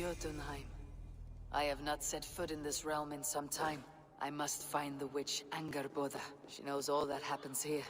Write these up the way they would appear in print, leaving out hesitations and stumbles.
Jotunheim. I have not set foot in this realm in some time. I must find the witch Angerboda. She knows all that happens here.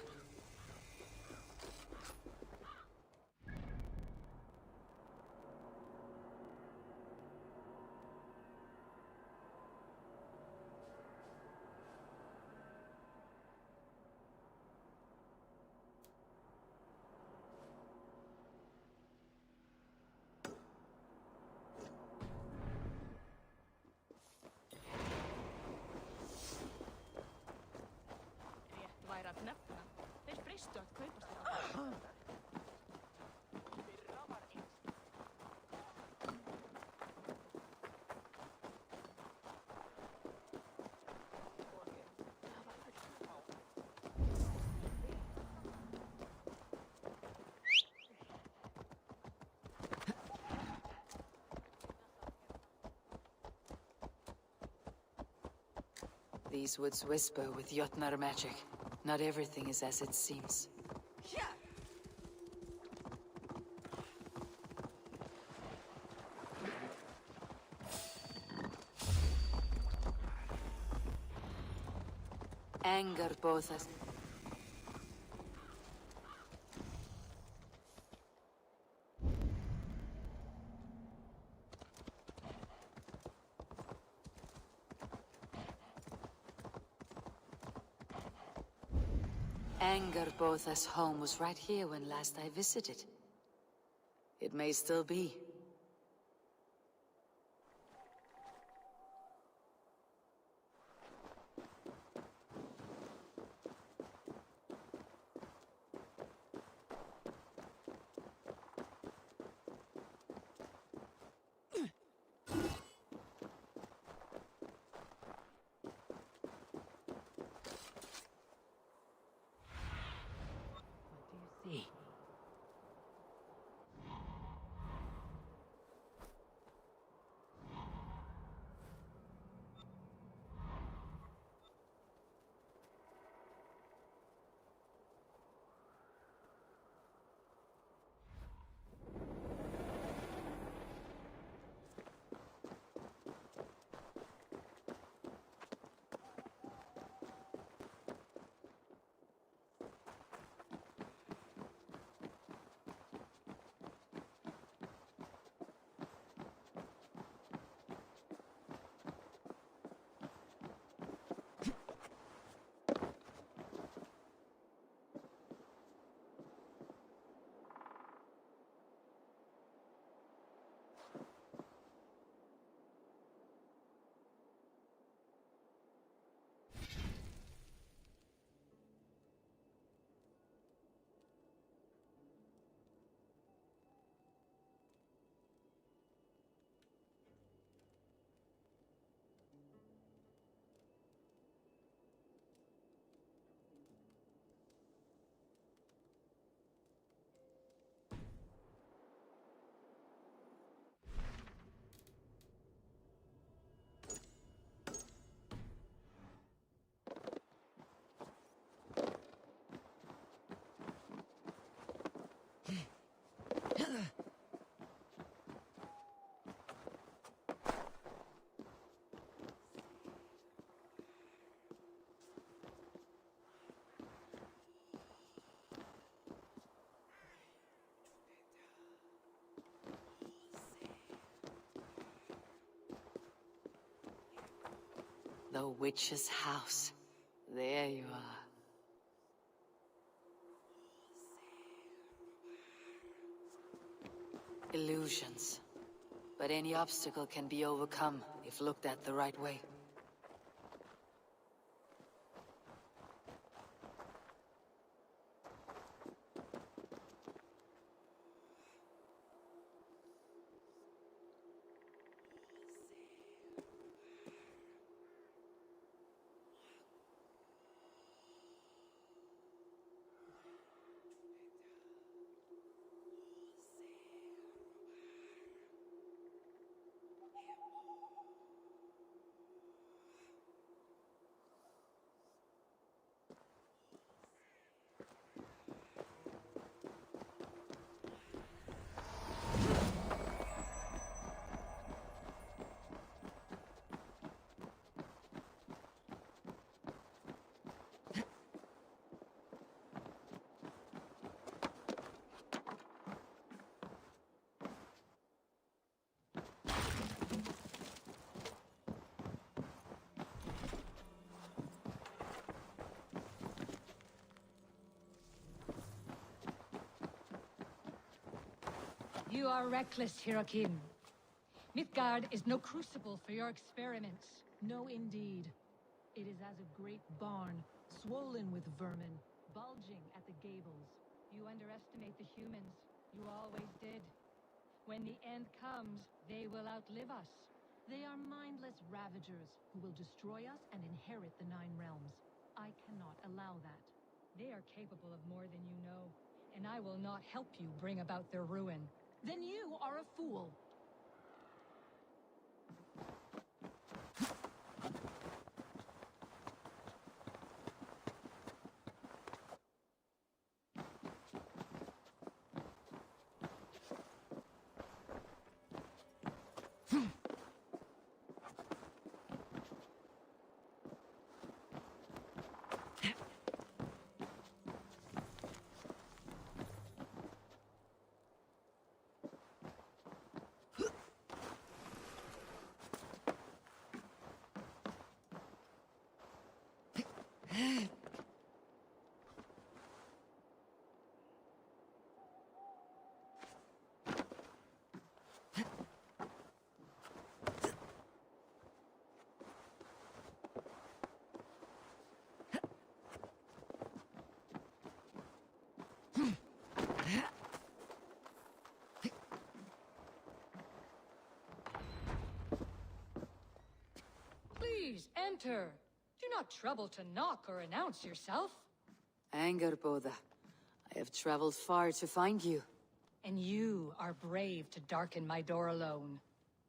These woods whisper with Jotnar magic. Not everything is as it seems. Anger both us. Angerbotha's home was right here when last I visited. It may still be. The witch's house. There you are. Illusions. But any obstacle can be overcome if looked at the right way. You are reckless, Hirokin. Midgard is no crucible for your experiments. No, indeed. It is as a great barn, swollen with vermin, bulging at the gables. You underestimate the humans. You always did. When the end comes, they will outlive us. They are mindless ravagers who will destroy us and inherit the Nine Realms. I cannot allow that. They are capable of more than you know, and I will not help you bring about their ruin. Then you are a fool. Please, enter. Do not trouble to knock or announce yourself. Angerboda, I have traveled far to find you. And you are brave to darken my door alone.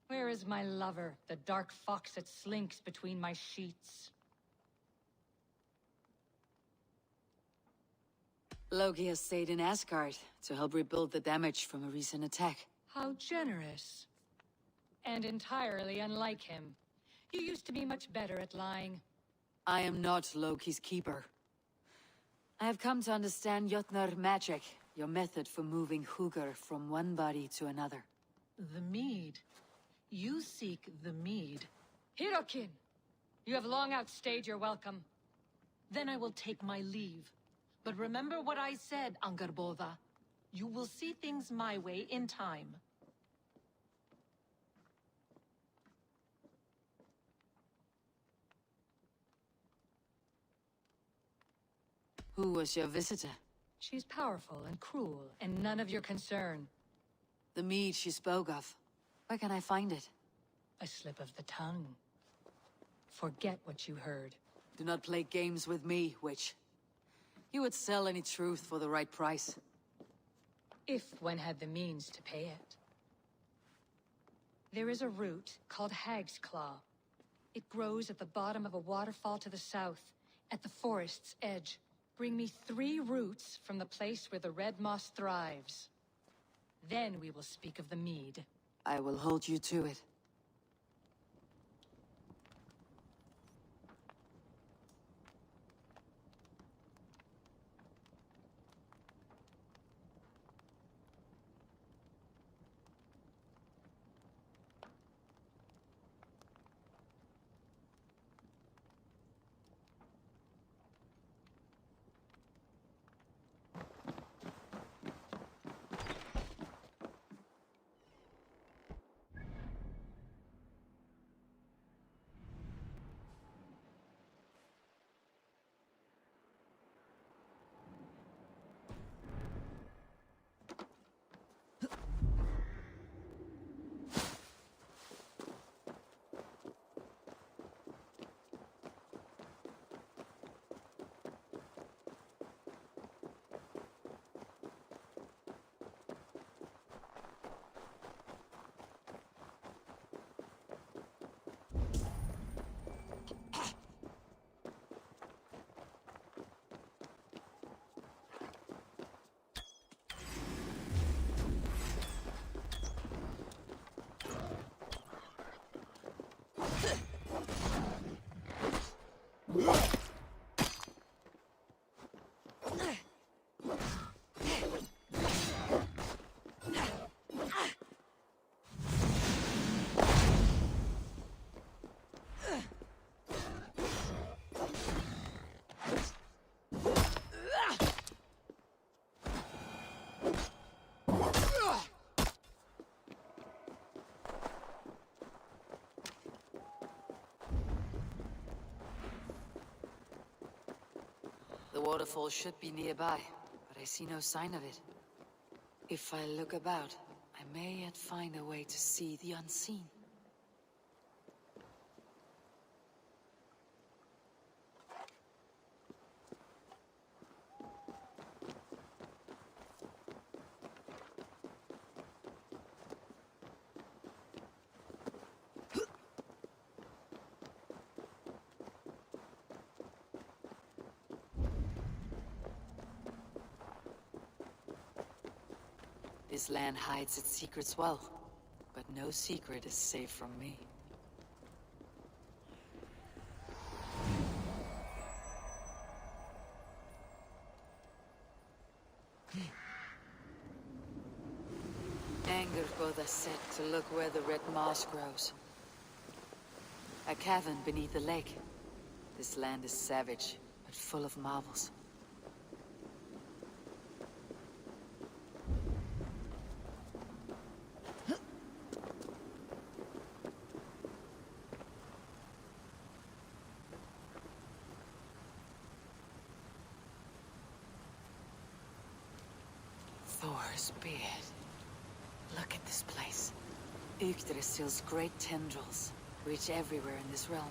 Where is my lover, the dark fox that slinks between my sheets? Loki has stayed in Asgard to help rebuild the damage from a recent attack. How generous. And entirely unlike him. You used to be much better at lying. I am not Loki's keeper. I have come to understand Jotnar magic, your method for moving Hugr from one body to another. The mead. You seek the mead. Hirokin! You have long outstayed your welcome. Then I will take my leave. But remember what I said, Angerboda. You will see things my way in time. Who was your visitor? She's powerful and cruel, and none of your concern. The mead she spoke of. Where can I find it? A slip of the tongue. Forget what you heard. Do not play games with me, witch. You would sell any truth for the right price. If one had the means to pay it. There is a root called Hag's Claw. It grows at the bottom of a waterfall to the south, at the forest's edge. Bring me 3 roots from the place where the red moss thrives. Then we will speak of the mead. I will hold you to it. The waterfall should be nearby, but I see no sign of it. If I look about, I may yet find a way to see the unseen. This land hides its secrets well, but no secret is safe from me. Angerboda said to look where the red moss grows. A cavern beneath the lake. This land is savage, but full of marvels. Thor's beard. Look at this place. Yggdrasil's great tendrils reach everywhere in this realm.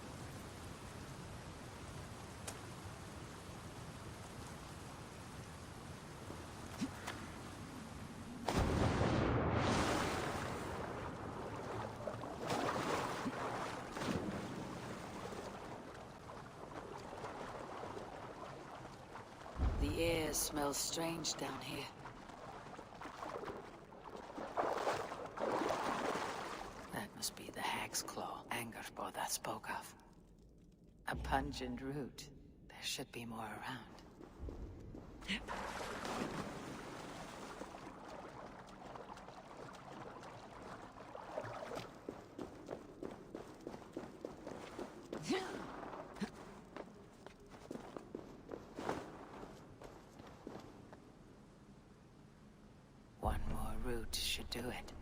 The air smells strange down here. Must be the hag's claw Angerboda spoke of. A pungent root. There should be more around. One more root should do it.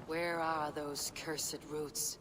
Where are those cursed roots?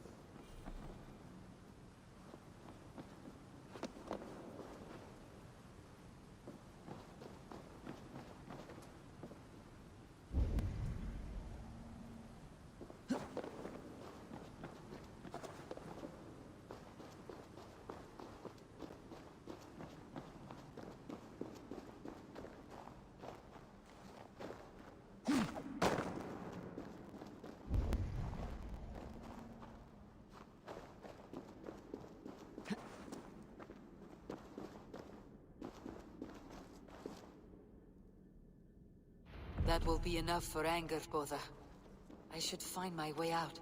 That will be enough for Angerboda. I should find my way out.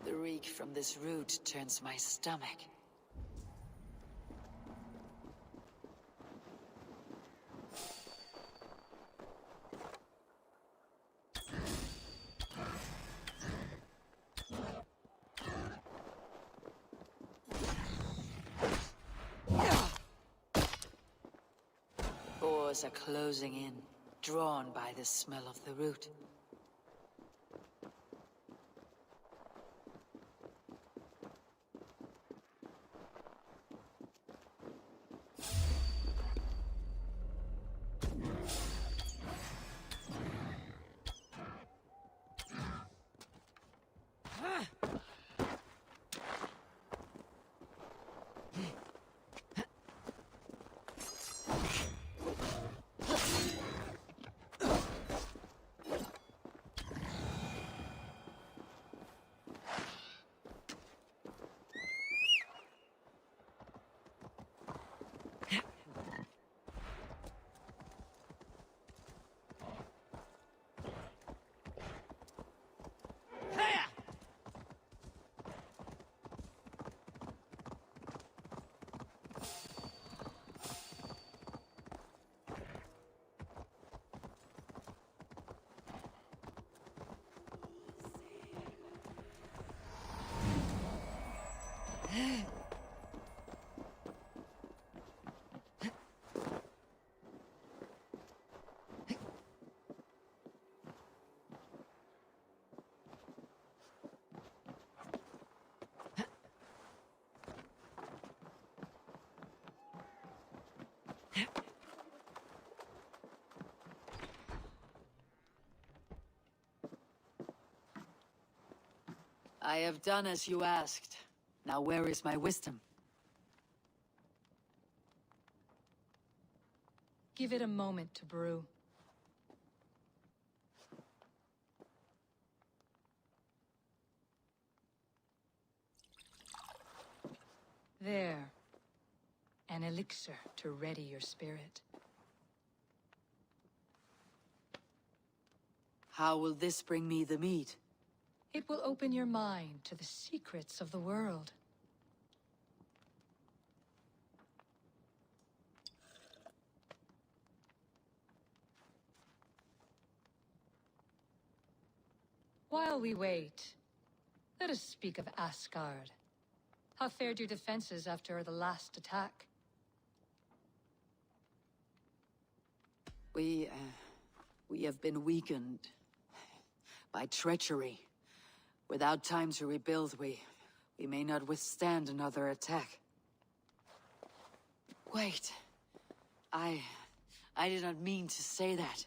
The reek from this root turns my stomach. Boars are closing in, drawn by the smell of the root. I have done as you asked. Now where is my wisdom? Give it a moment to brew. There. An elixir to ready your spirit. How will this bring me the meat? It will open your mind to the secrets of the world. While we wait, let us speak of Asgard. How fared your defenses after the last attack? We have been weakened by treachery. Without time to rebuild, we may not withstand another attack. Wait. I did not mean to say that.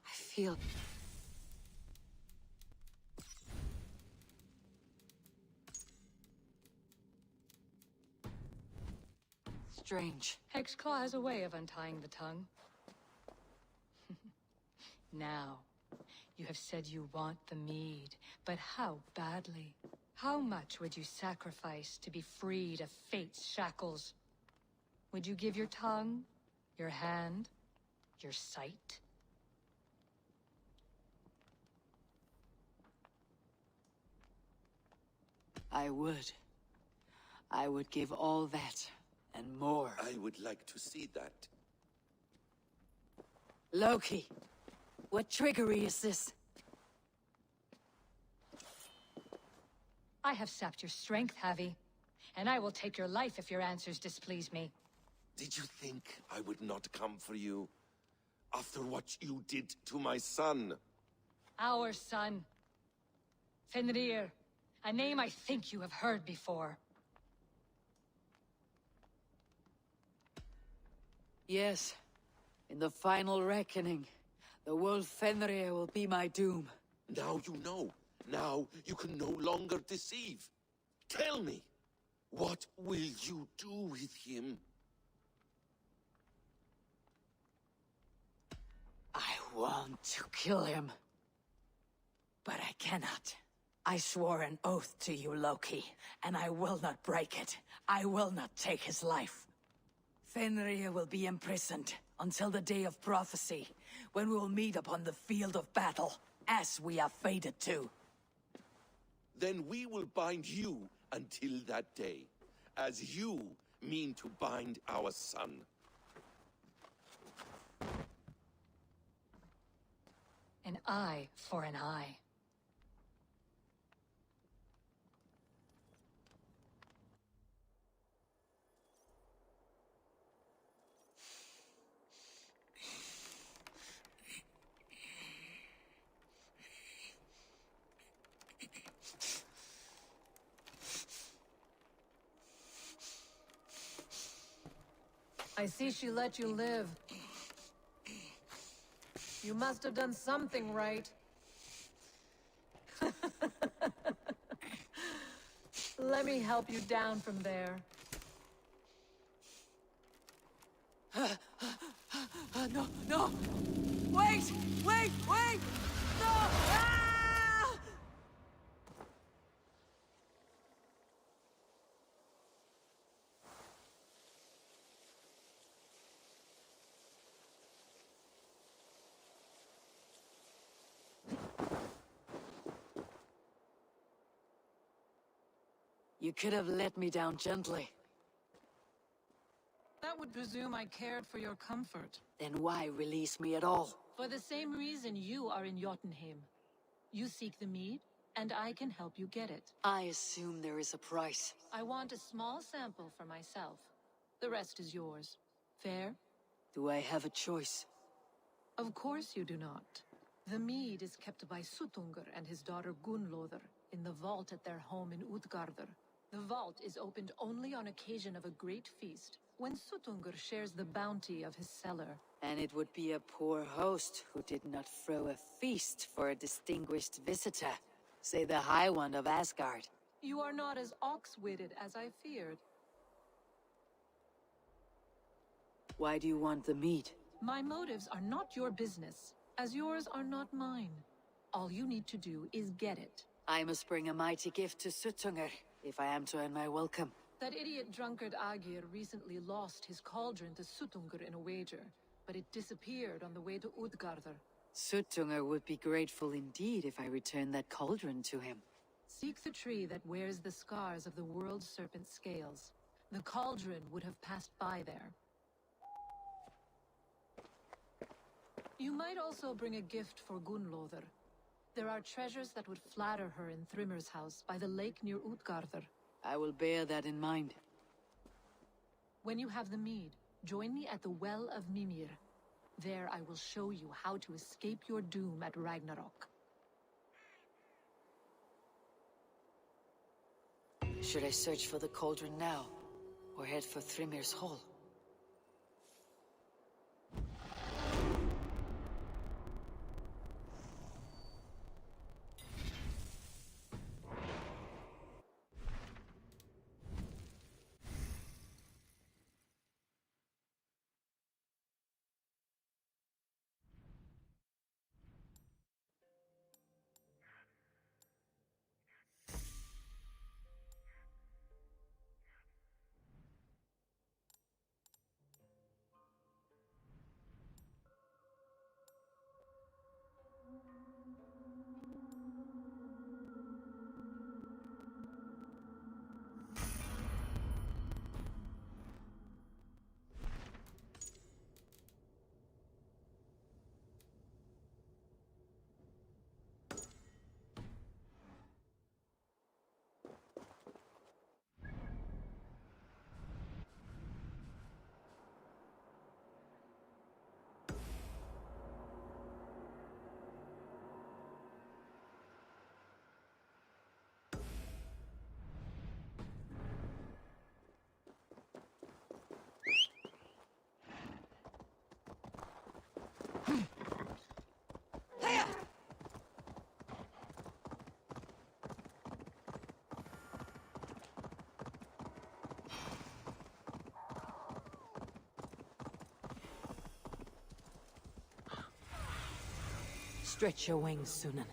I feel... strange. Hexclaw has a way of untying the tongue. Now, you have said you want the mead, but how badly? How much would you sacrifice to be freed of fate's shackles? Would you give your tongue, your hand, your sight? I would. I would give all that, and more. I would like to see that. Loki, what trickery is this? I have sapped your strength, Havi, and I will take your life if your answers displease me. Did you think I would not come for you? After what you did to my son? Our son. Fenrir, a name I think you have heard before. Yes. In the final reckoning, the wolf Fenrir will be my doom. Now you know. Now you can no longer deceive. Tell me, what will you do with him? I want to kill him. But I cannot. I swore an oath to you, Loki, and I will not break it. I will not take his life. Fenrir will be imprisoned until the day of prophecy, when we will meet upon the field of battle, as we are fated to. Then we will bind you until that day, as you mean to bind our son. An eye for an eye. I see she let you live. You must have done something right. Let me help you down from there. No, no! Wait! Wait! Wait! No! Ah! You could have let me down gently. That would presume I cared for your comfort. Then why release me at all? For the same reason you are in Jotunheim. You seek the mead, and I can help you get it. I assume there is a price. I want a small sample for myself. The rest is yours. Fair? Do I have a choice? Of course you do not. The mead is kept by Suttungr and his daughter Gunnlóðr in the vault at their home in Utgardr. The vault is opened only on occasion of a great feast, when Suttungr shares the bounty of his cellar. And it would be a poor host who did not throw a feast for a distinguished visitor. Say the High One of Asgard. You are not as ox-witted as I feared. Why do you want the meat? My motives are not your business, as yours are not mine. All you need to do is get it. I must bring a mighty gift to Suttungr, if I am to earn my welcome. That idiot drunkard Agir recently lost his cauldron to Suttungr in a wager, but it disappeared on the way to Utgardr. Suttungr would be grateful indeed if I returned that cauldron to him. Seek the tree that wears the scars of the world's serpent scales. The cauldron would have passed by there. You might also bring a gift for Gunnlóðr. There are treasures that would flatter her in Thrimmer's house by the lake near Utgardr. I will bear that in mind. When you have the mead, join me at the Well of Mimir. There I will show you how to escape your doom at Ragnarok. Should I search for the cauldron now, or head for Thrimir's hall? Stretch your wings, Sunan.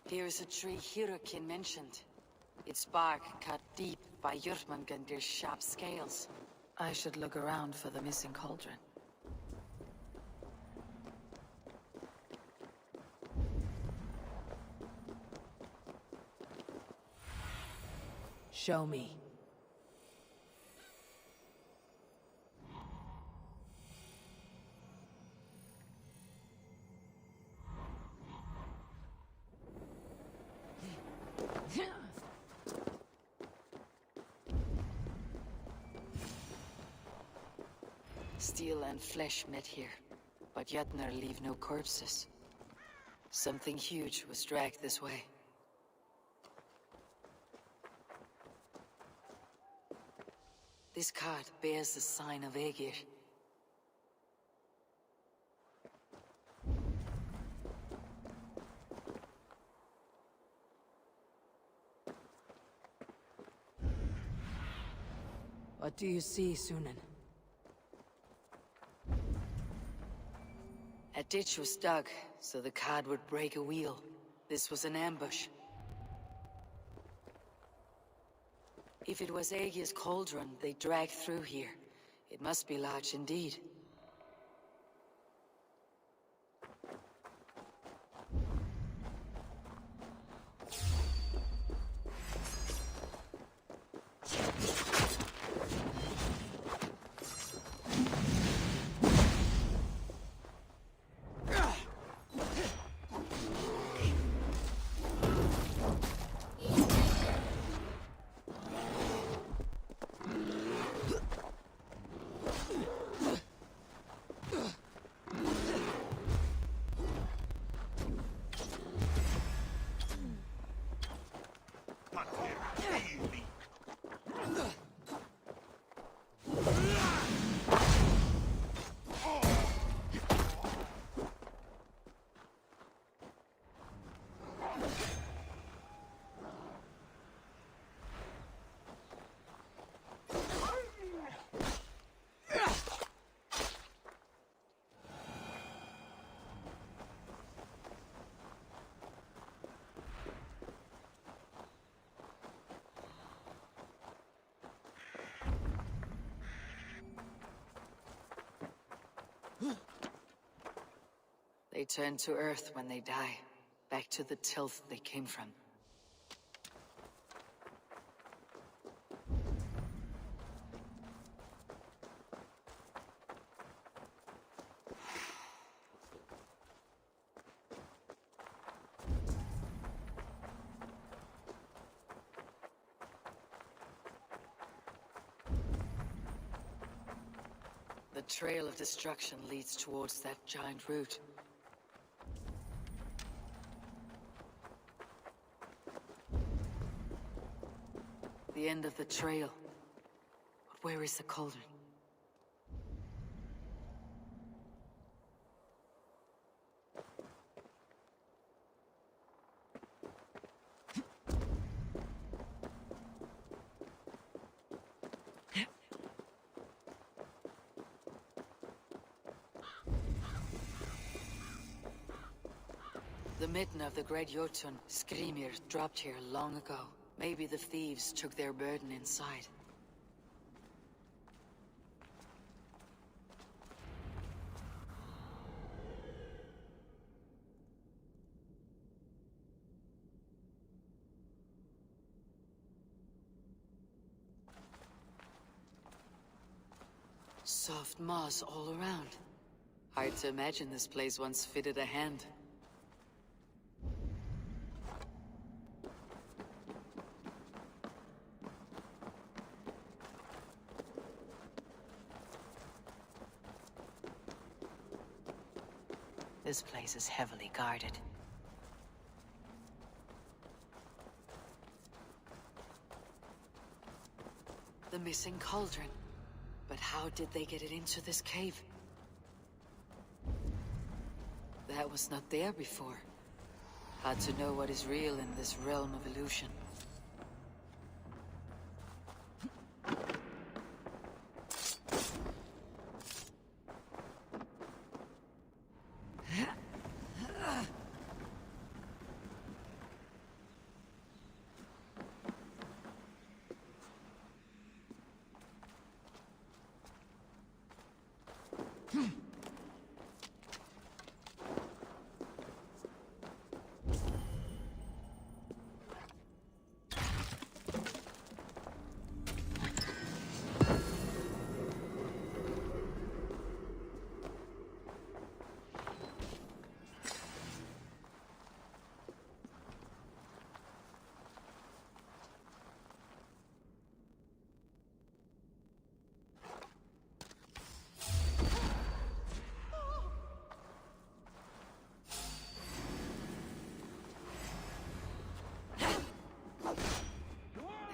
Here is a tree Hirukin mentioned. Its bark cut deep by Jörmungandr's sharp scales. I should look around for the missing cauldron. Show me. Steel and flesh met here, but Jotnar leave no corpses. Something huge was dragged this way. This card bears the sign of Aegir. What do you see, Sunan? A ditch was dug, so the card would break a wheel. This was an ambush. If it was Aegir's cauldron they dragged through here, it must be large indeed. They turn to earth when they die, back to the tilth they came from. The trail of destruction leads towards that giant root. The end of the trail. But where is the cauldron? The midden of the great Jotun, Skrimir, dropped here long ago. Maybe the thieves took their burden inside. Soft moss all around. Hard to imagine this place once fitted a hand. This place is heavily guarded. The missing cauldron. But how did they get it into this cave? That was not there before. Hard to know what is real in this realm of illusion.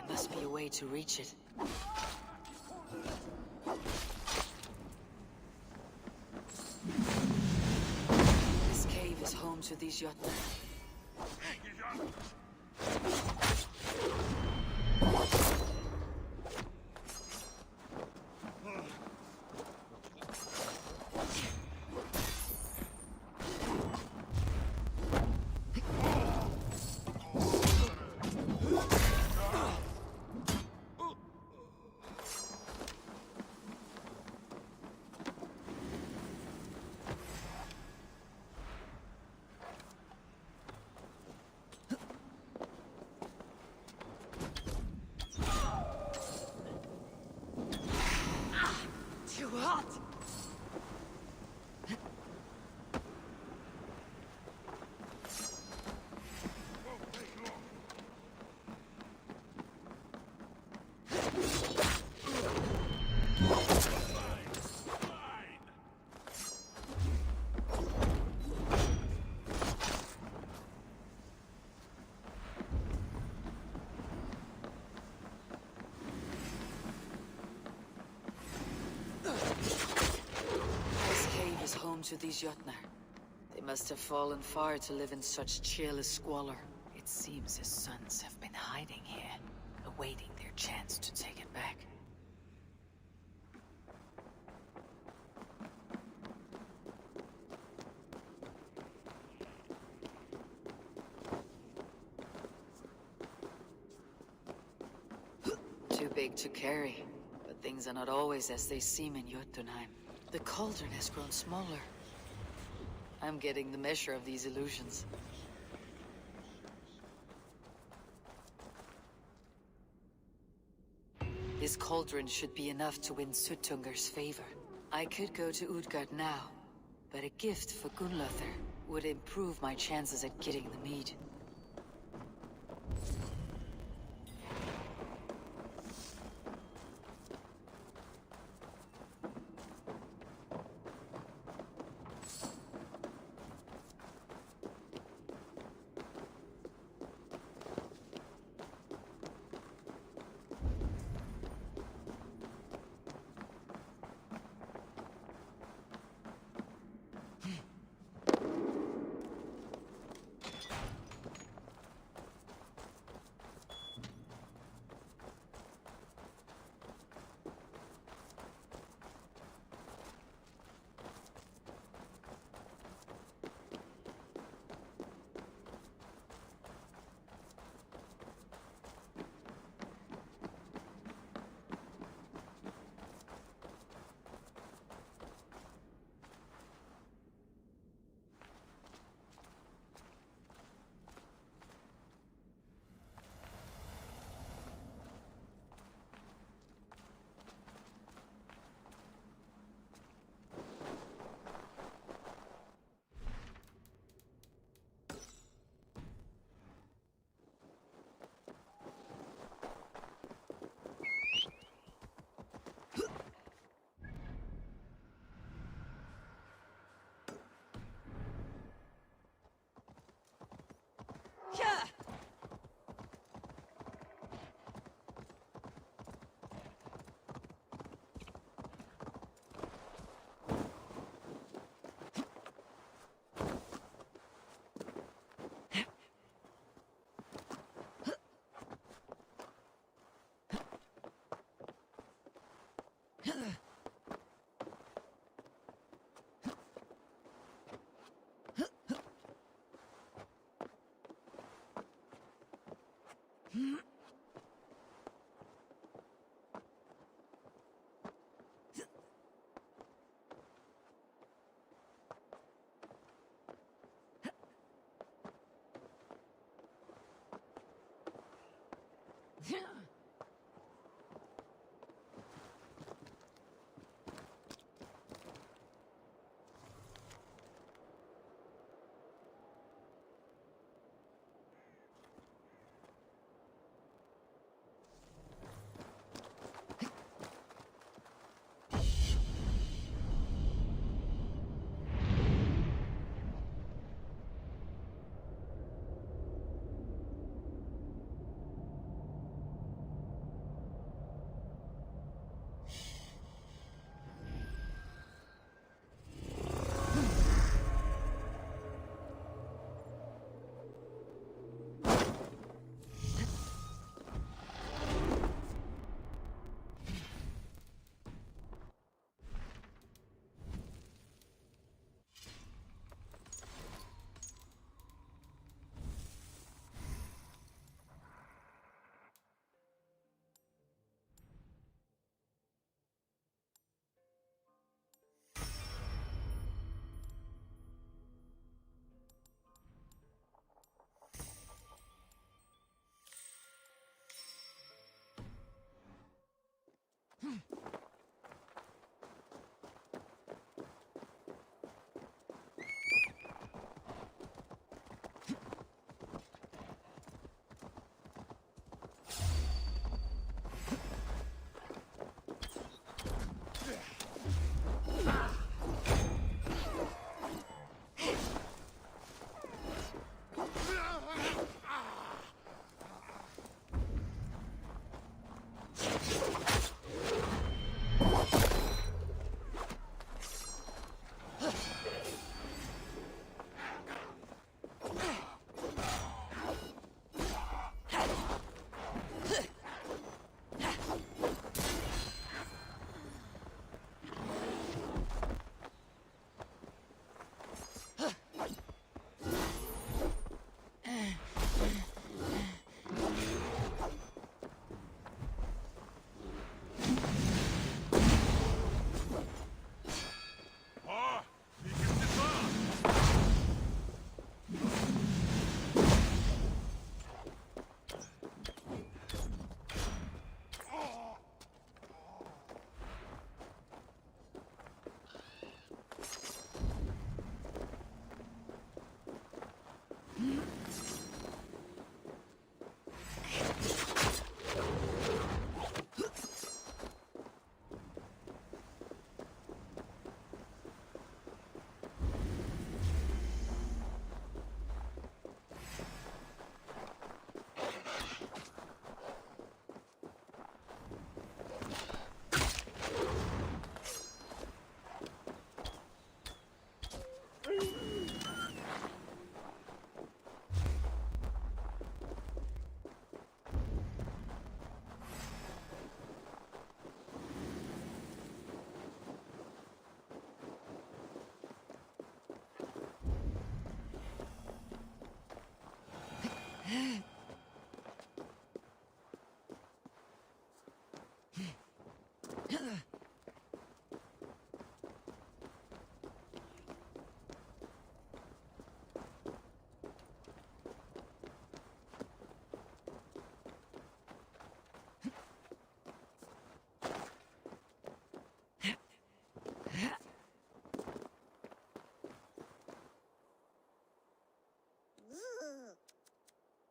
Must be a way to reach it. This cave is home to these Jotun. To these Jotnar. They must have fallen far to live in such cheerless squalor. It seems his sons have been hiding here, awaiting their chance to take it back. Too big to carry, but things are not always as they seem in Jotunheim. The cauldron has grown smaller. I'm getting the measure of these illusions. This cauldron should be enough to win Sutunger's favor. I could go to Utgard now, but a gift for Gunnlother would improve my chances at getting the mead.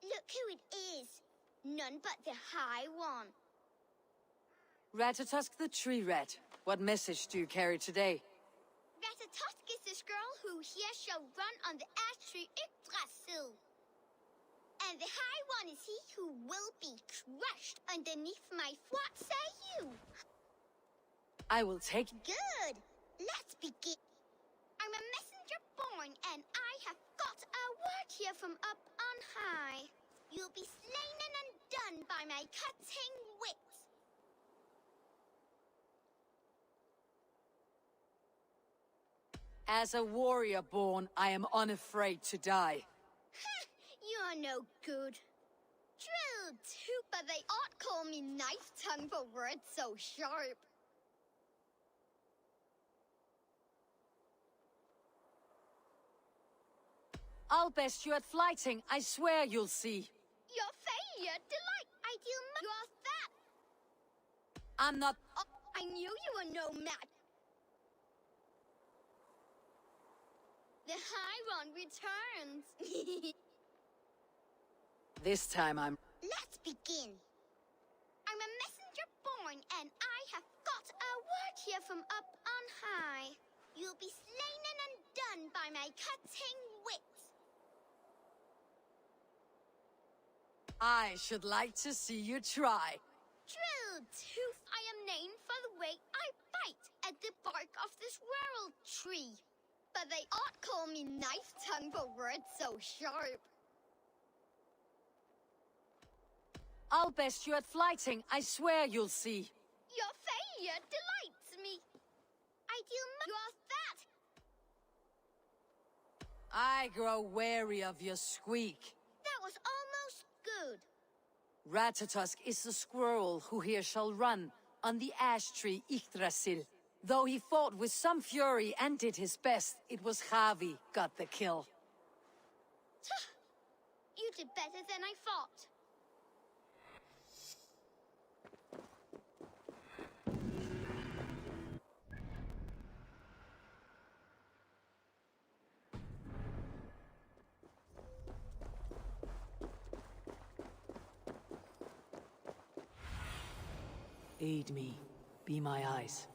Look who it is. None but the High One. Ratatosk the Tree Rat. What message do you carry today? Ratatosk is this girl who here shall run on the ash tree Yggdrasil. And the High One is he who will be crushed underneath my what say you? I will take... Good. Let's begin. I'm a messenger born, and I have got a word here from up on high. You'll be slain and undone by my cutting wit. As a warrior born, I am unafraid to die. You're no good. True, too, but they ought call me knife-tongue for words so sharp. I'll best you at flighting. I swear you'll see. Your failure delight. I deal you're that. I'm not... Oh, I knew you were no match. The High One returns. This time I'm... Let's begin. I'm a messenger born, and I have got a word here from up on high. You'll be slain and undone by my cutting wit. I should like to see you try. True, tooth, I am named for the way I bite at the bark of this world tree. But they ought call me knife-tongue for words so sharp. I'll best you at flighting. I swear you'll see. Your failure delights me. I deal you're that. I grow wary of your squeak. That was almost good. Ratatosk is the squirrel who here shall run on the ash tree Yggdrasil. Though he fought with some fury and did his best, it was Javi got the kill. You did better than I thought. Aid me. Be my eyes.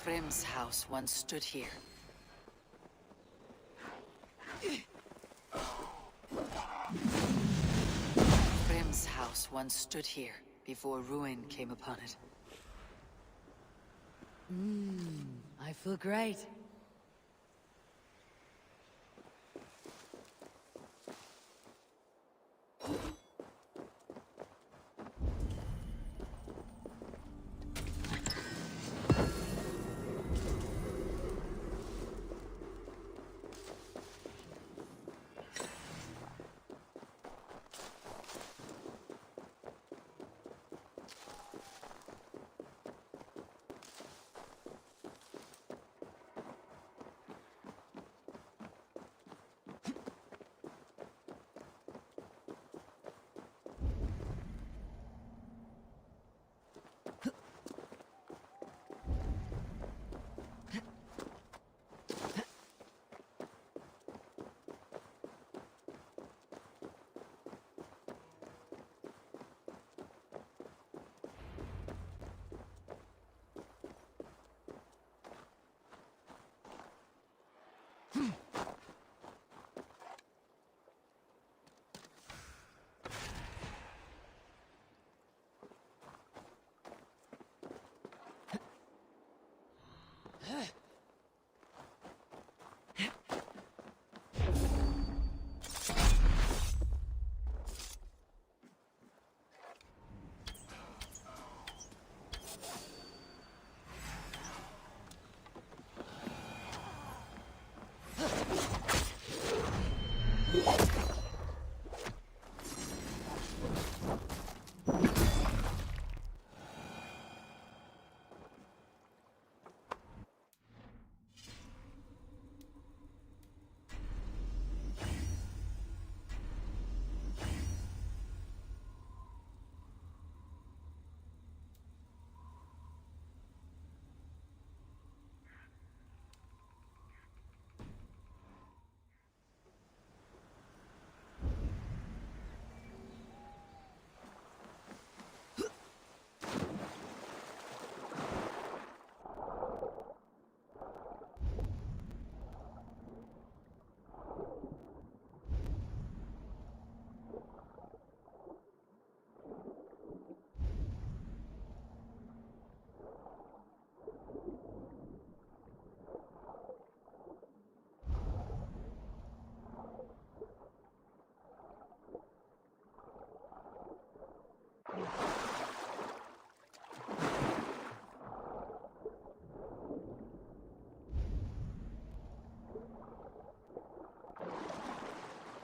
Thrym's house once stood here. Thrym's house once stood here before ruin came upon it. I feel great.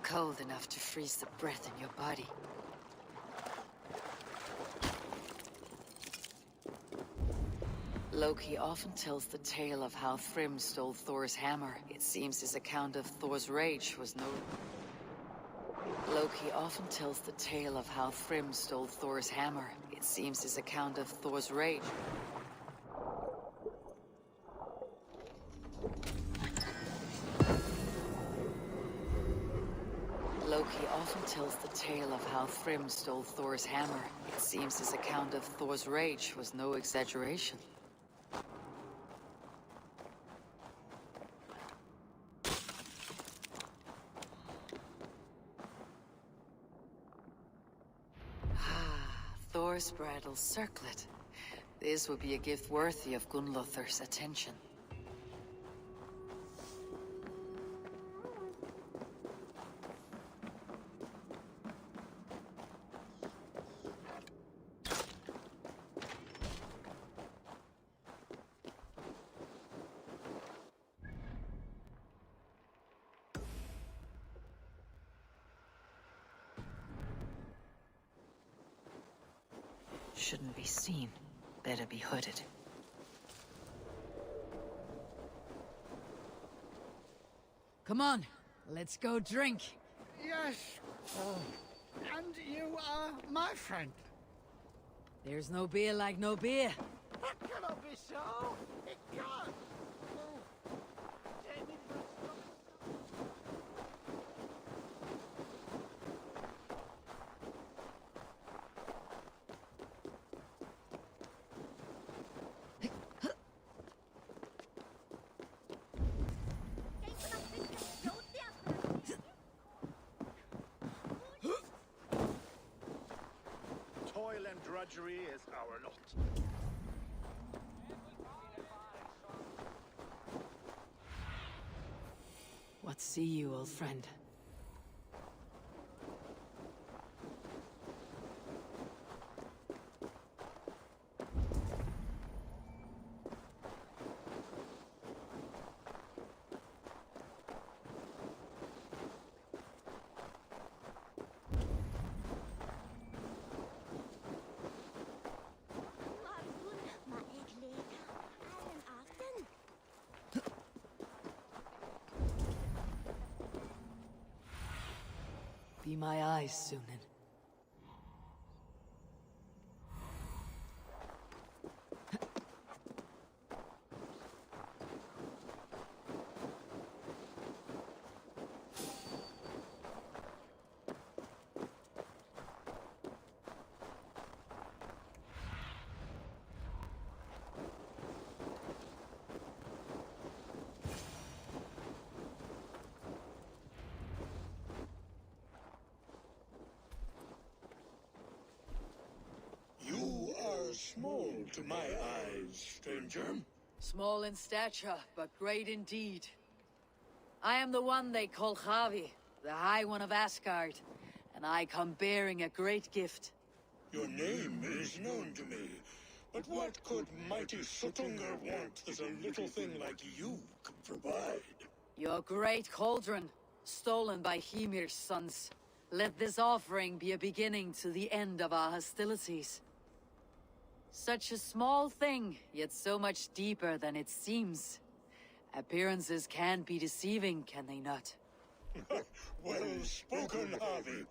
Cold enough to freeze the breath in your body. Loki often tells the tale of how Thrym stole Thor's hammer. It seems his account of Thor's rage was no... Loki often tells the tale of how Thrym stole Thor's hammer. It seems his account of Thor's rage... Loki often tells the tale of how Thrym stole Thor's hammer. It seems his account of Thor's rage was no exaggeration. Thor's bridal circlet. This would be a gift worthy of Gunnlothr's attention. Shouldn't be seen. Better be hooded. Come on, let's go drink. Yes. And you are my friend. There's no beer like no beer. That cannot be so. It can't. Toil and drudgery is our lot. What see you, old friend? Be my eyes, Sunan. You are small to my eyes, stranger. Small in stature, but great in deed. I am the one they call Javi, the High One of Asgard, and I come bearing a great gift. Your name is known to me, but what could mighty Sutungur want that a little thing like you could provide? Your great cauldron, stolen by Hymir's sons. Let this offering be a beginning to the end of our hostilities. Such a small thing, yet so much deeper than it seems. Appearances can be deceiving, can they not? Well spoken, Javi.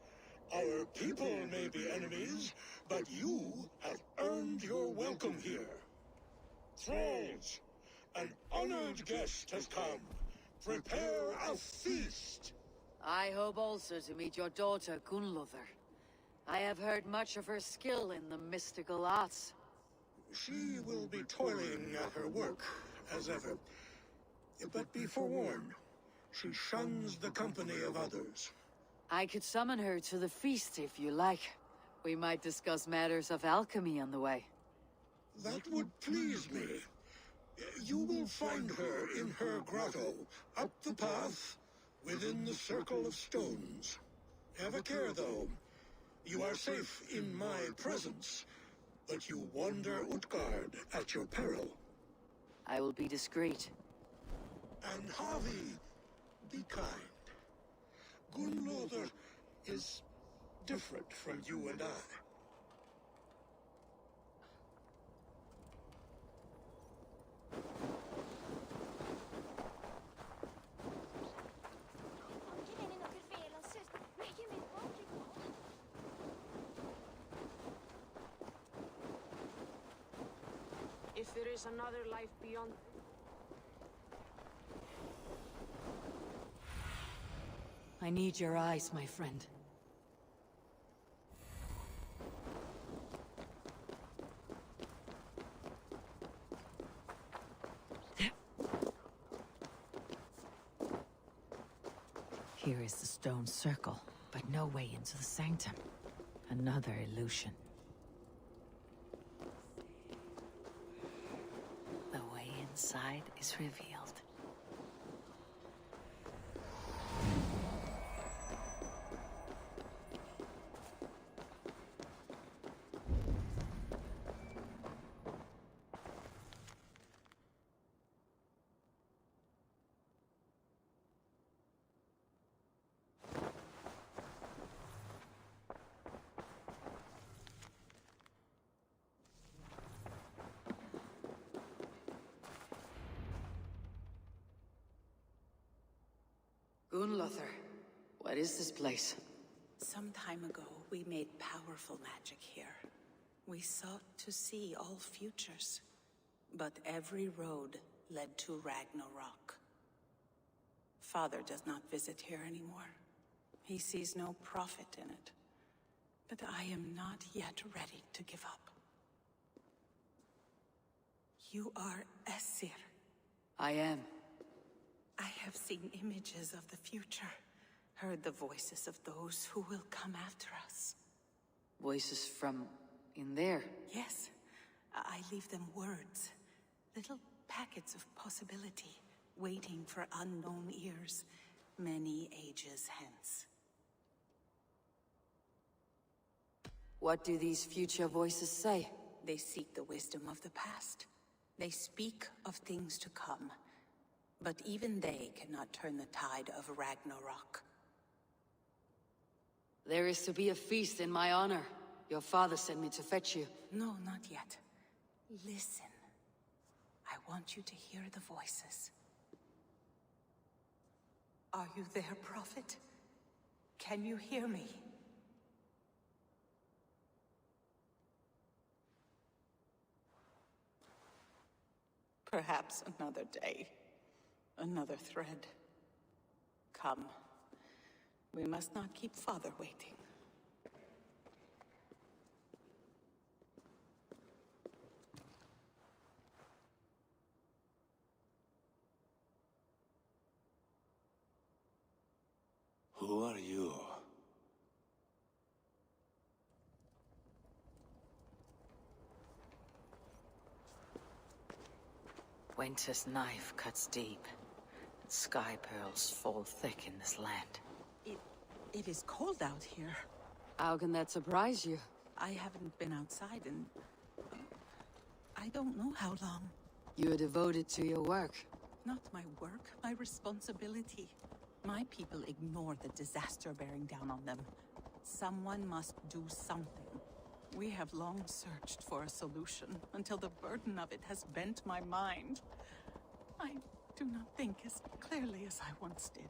Our people may be enemies, but you have earned your welcome here. Thralls, an honored guest has come. Prepare a feast. I hope also to meet your daughter, Gunnlothr. I have heard much of her skill in the mystical arts. She will be toiling at her work, as ever. But be forewarned, she shuns the company of others. I could summon her to the feast if you like. We might discuss matters of alchemy on the way. That would please me. You will find her in her grotto, up the path, within the circle of stones. Have a care, though. You are safe in my presence, but you wander Utgard at your peril. I will be discreet. And Javi, be kind. Gunnlothr is different from you and I. If there is another life beyond... I need your eyes, my friend. Here is the stone circle, but no way into the sanctum. Another illusion. The way inside is revealed. Gunnlothr, what is this place? Some time ago, we made powerful magic here. We sought to see all futures, but every road led to Ragnarok. Father does not visit here anymore. He sees no profit in it. But I am not yet ready to give up. You are Esir. I am. I have seen images of the future, heard the voices of those who will come after us. Voices from in there? Yes, I leave them words, little packets of possibility, waiting for unknown ears, many ages hence. What do these future voices say? They seek the wisdom of the past. They speak of things to come. But even they cannot turn the tide of Ragnarok. There is to be a feast in my honor. Your father sent me to fetch you. No, not yet. Listen. I want you to hear the voices. Are you there, Prophet? Can you hear me? Perhaps another day. Another thread. Come. We must not keep Father waiting. Who are you? Winter's knife cuts deep. Sky pearls fall thick in this land. It is cold out here. How can that surprise you? I haven't been outside in... I don't know how long. You're devoted to your work. Not my work, my responsibility. My people ignore the disaster bearing down on them. Someone must do something. We have long searched for a solution, until the burden of it has bent my mind. I do not think as clearly as I once did.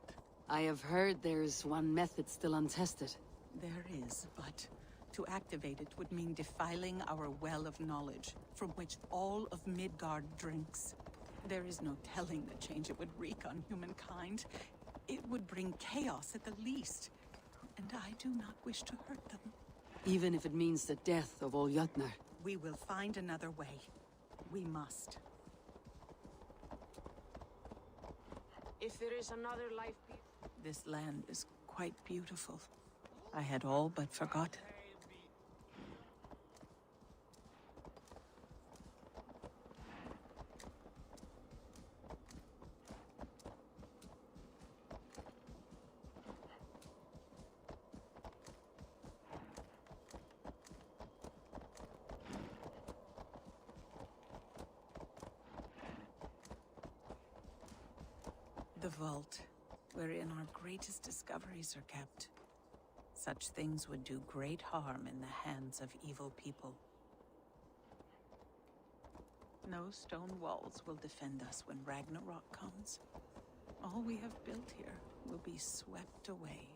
I have heard there's one method still untested. There is, but to activate it would mean defiling our well of knowledge, from which all of Midgard drinks. There is no telling the change it would wreak on humankind. It would bring chaos at the least, and I do not wish to hurt them. Even if it means the death of all Jotnar. We will find another way. We must. If there is another life This land is quite beautiful. I had all but forgotten. The vault, wherein our greatest discoveries are kept. Such things would do great harm in the hands of evil people. No stone walls will defend us when Ragnarok comes. All we have built here will be swept away.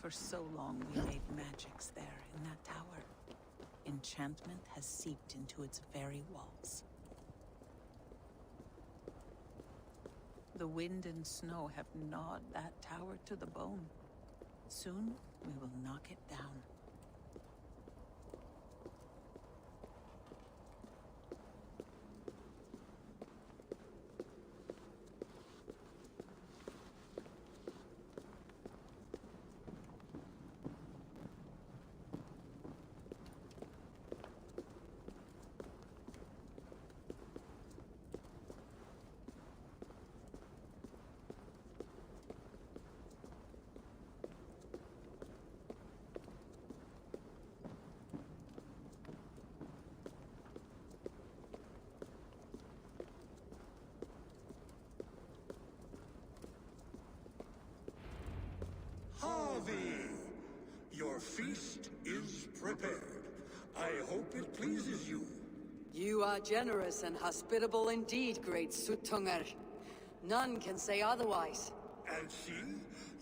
For so long we made magics there in that tower. Enchantment has seeped into its very walls. The wind and snow have gnawed that tower to the bone. Soon we will knock it down. Your feast is prepared. I hope it pleases you. You are generous and hospitable indeed, great Suttungr. None can say otherwise. And see,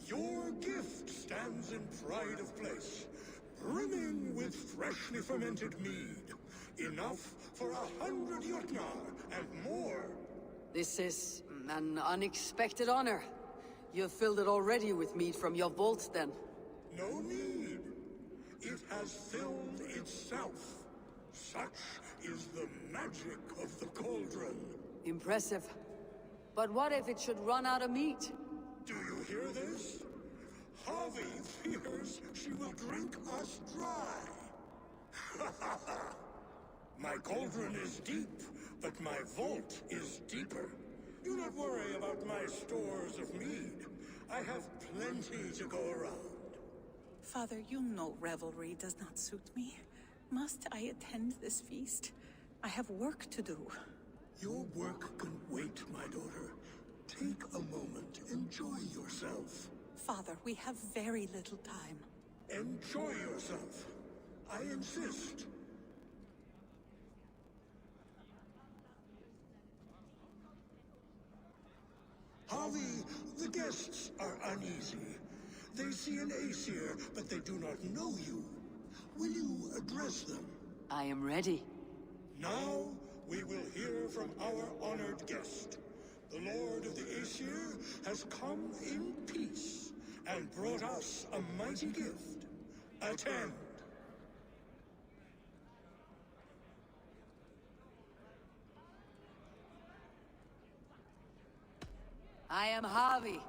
your gift stands in pride of place, brimming with freshly fermented mead. Enough for 100 Jotnar and more. This is an unexpected honor. You've filled it already with mead from your vault, then. No need. It has filled itself. Such is the magic of the cauldron. Impressive. But what if it should run out of meat? Do you hear this? Harvey fears she will drink us dry. My cauldron is deep, but my vault is deeper. Do not worry about my stores of mead. I have plenty to go around. Father, you know revelry does not suit me. Must I attend this feast? I have work to do. Your work can wait, my daughter. Take a moment, enjoy yourself. Father, we have very little time. Enjoy yourself. I insist. Harvey, the guests are uneasy. They see an Aesir, but they do not know you. Will you address them? I am ready. Now, we will hear from our honored guest. The Lord of the Aesir has come in peace and brought us a mighty gift. Attend. I am Harvey,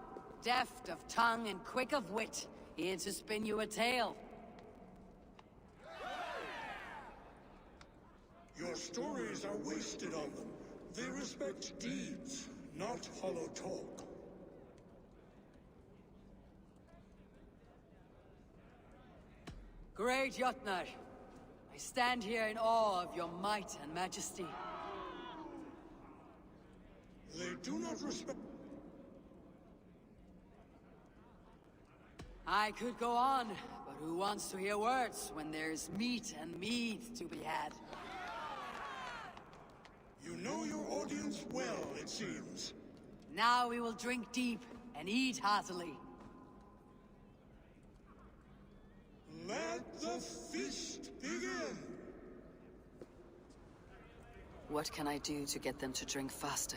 deft of tongue and quick of wit, here to spin you a tale. Your stories are wasted on them. They respect deeds, not hollow talk. Great Jotnar, I stand here in awe of your might and majesty. They do not respect... I could go on, but who wants to hear words when there's meat and mead to be had? You know your audience well, it seems. Now we will drink deep and eat heartily. Let the feast begin! What can I do to get them to drink faster?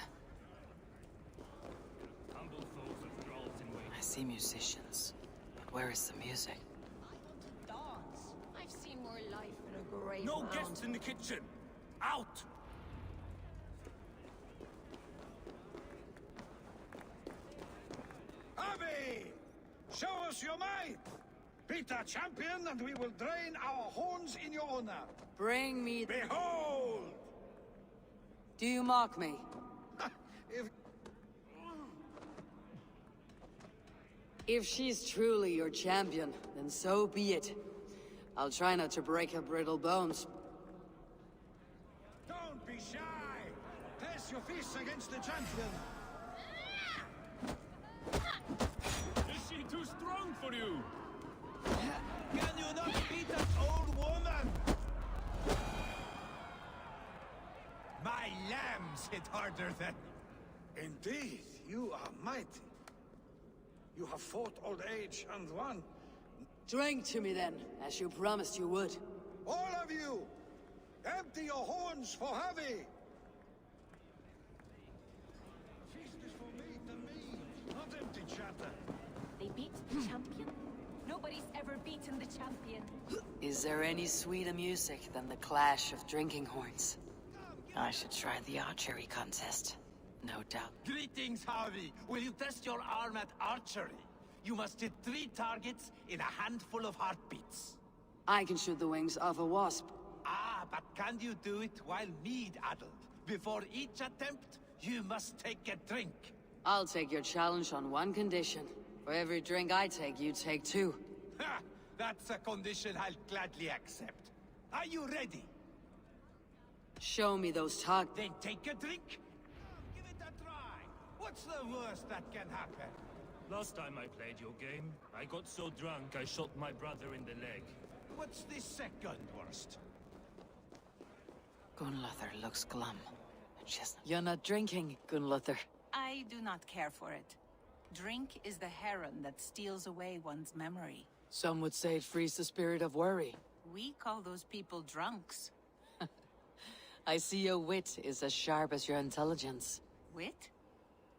I see musicians, but where is the music? I want to dance. I've seen more life in a grave No mound. guests in the kitchen! Out! Harvey! Show us your might! Beat our champion, and we will drain our horns in your honor. Bring me... Behold! Do you mock me? If... If she's truly your champion, then so be it. I'll try not to break her brittle bones. Don't be shy! Press your fists against the champion! Is she too strong for you? Can you not beat that old woman? My lambs hit harder than... Indeed, you are mighty. You have fought old age and won. Drink to me then, as you promised you would. All of you! Empty your horns for Harvey! Feast is for meat and mead, not empty chatter. They beat the champion? Nobody's ever beaten the champion. Is there any sweeter music than the clash of drinking horns? I should try the archery contest. No doubt. Greetings, Harvey. Will you test your arm at archery? You must hit 3 targets in a handful of heartbeats. I can shoot the wings of a wasp. Ah, but can you do it while mead-addled? Before each attempt, you must take a drink. I'll take your challenge on one condition. For every drink I take, you take 2. Ha! That's a condition I'll gladly accept. Are you ready? Show me those targets. Then take a drink. Give it a try. What's the worst that can happen? Last time I played your game, I got so drunk I shot my brother in the leg. What's the second worst? Gunlother looks glum. You're not drinking, Gunlother. I do not care for it. Drink is the heron that steals away one's memory. Some would say it frees the spirit of worry. We call those people drunks. I see your wit is as sharp as your intelligence. Wit?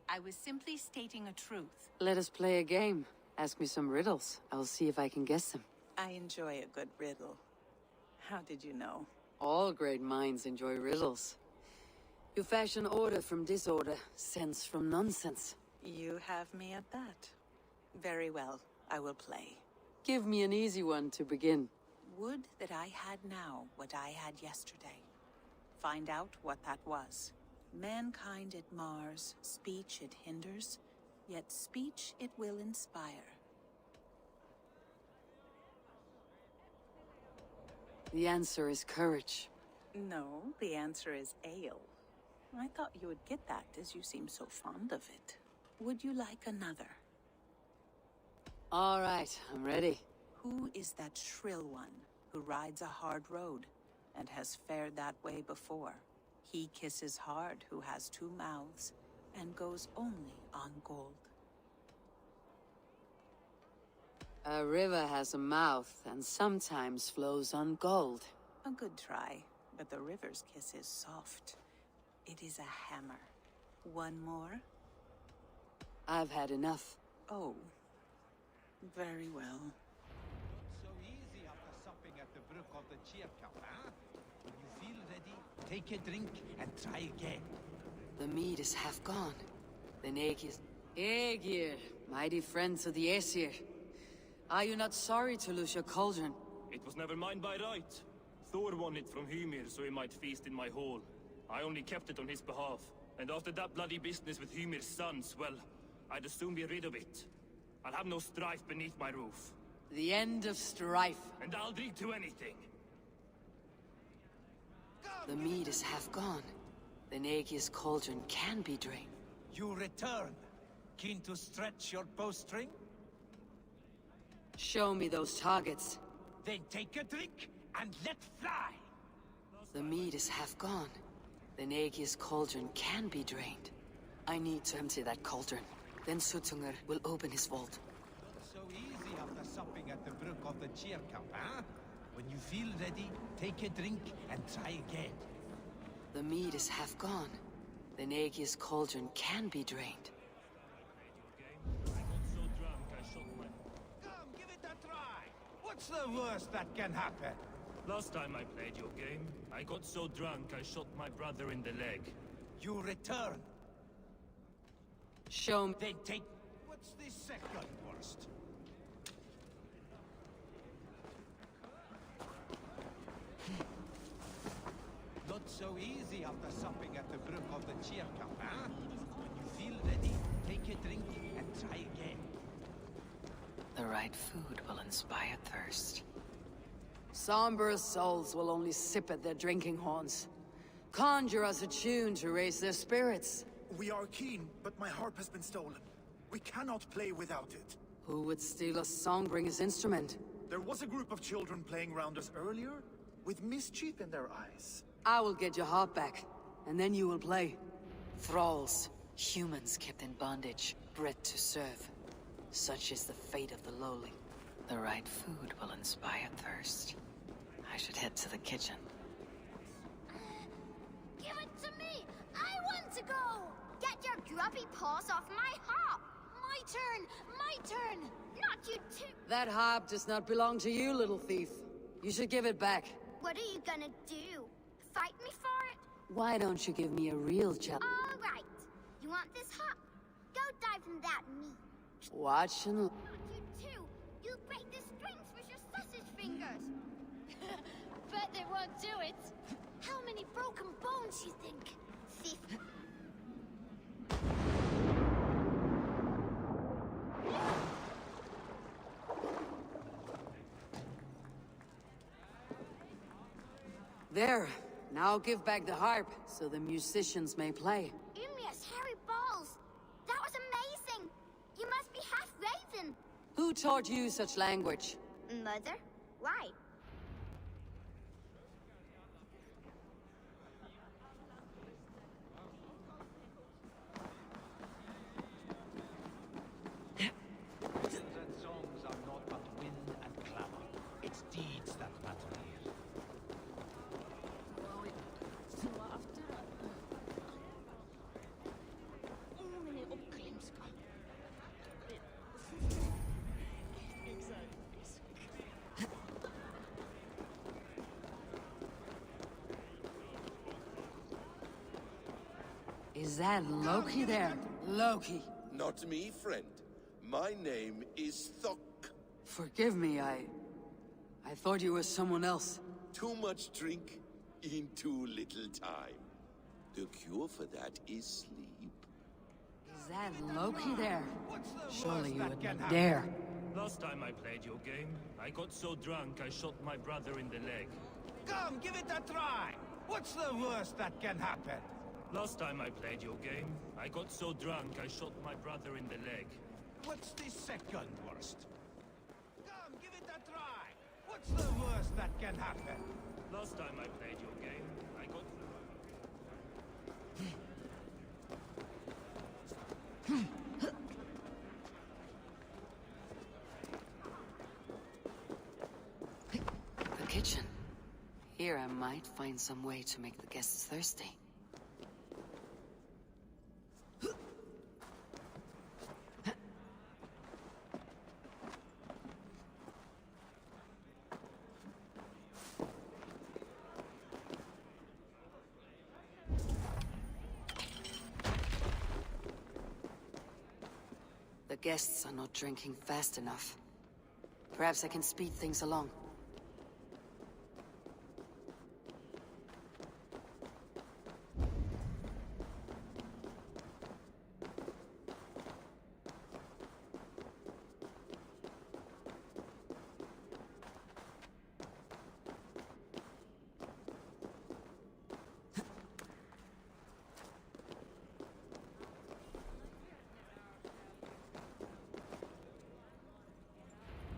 I was simply stating a truth. Let us play a game. Ask me some riddles. I'll see if I can guess them. I enjoy a good riddle. How did you know? All great minds enjoy riddles. You fashion order from disorder, sense from nonsense. You have me at that. Very well, I will play. Give me an easy one to begin. Would that I had now what I had yesterday. Find out what that was. Mankind it mars, speech it hinders, yet speech it will inspire. The answer is courage. No, the answer is ale. I thought you would get that, as you seem so fond of it. Would you like another? All right, I'm ready. Who is that shrill one who rides a hard road and has fared that way before? He kisses hard who has two mouths and goes only on gold. A river has a mouth and sometimes flows on gold. A good try, but the river's kiss is soft. It is a hammer. One more? I've had enough. Oh. Very well. So easy after supping at the brook of the cheer cup, huh? When you feel ready, take a drink and try again. The mead is half gone. The egg is... Aegir, mighty friends of the Aesir. Are you not sorry to lose your cauldron? It was never mine by right. Thor won it from Hymir so he might feast in my hall. I only kept it on his behalf. And after that bloody business with Hymir's sons, well, I'd as soon be rid of it. I'll have no strife beneath my roof. The end of strife. And I'll drink to anything. The mead is half gone. The Aegir's cauldron can be drained. You return. Keen to stretch your bowstring? Show me those targets. Then take a drink and let fly! The mead is half gone. The Aegir's cauldron can be drained. I need to empty that cauldron. Then Suttungr will open his vault. Not so easy after supping at the brook of the cheer cup, huh? When you feel ready, take a drink and try again. The mead is half gone. The Aegir's cauldron can be drained. Come, give it a try! What's the worst that can happen? Last time I played your game, I got so drunk I shot my brother in the leg. You return. Show me. Then take... What's the second worst? Not so easy after supping at the brook of the cheer cup, huh? When you feel ready, take a drink and try again. The right food will inspire thirst. Somber souls will only sip at their drinking horns. Conjure us a tune to raise their spirits. We are keen, but my harp has been stolen. We cannot play without it. Who would steal a songbringer's instrument? There was a group of children playing around us earlier, with mischief in their eyes. I will get your harp back, and then you will play. Thralls, humans kept in bondage, bred to serve. Such is the fate of the lowly. The right food will inspire thirst. I should head to the kitchen. Give it to me! I want to go! Get your grubby paws off my harp! My turn! My turn! Not you too! That harp does not belong to you, little thief. You should give it back. What are you gonna do? Fight me for it? Why don't you give me a real challenge? All right. You want this harp? Go dive in that meat. Watch and... Not you too! You'll break the strings with your sausage fingers! Bet they won't do it. How many broken bones, you think? Thief. There. Now give back the harp, so the musicians may play. Ymir's hairy balls! That was amazing! You must be half raven! Who taught you such language? Mother? Why? Children's songs are not but wind and clamor. It's deeds that matter here. Is that Loki there? Loki. Not me, friend. My name is Thok. Forgive me, I thought you were someone else. Too much drink in too little time. The cure for that is sleep. Is that Loki there? Surely you would can not happen? dare. Last time I played your game, I got so drunk I shot my brother in the leg. Come, give it a try! What's the worst that can happen? Last time I played your game, I got so drunk I shot my brother in the leg. What's the second worst? What's the worst that can happen? Last time I played your game, I got... The kitchen. Here I might find some way to make the guests thirsty. The guests are not drinking fast enough. Perhaps I can speed things along.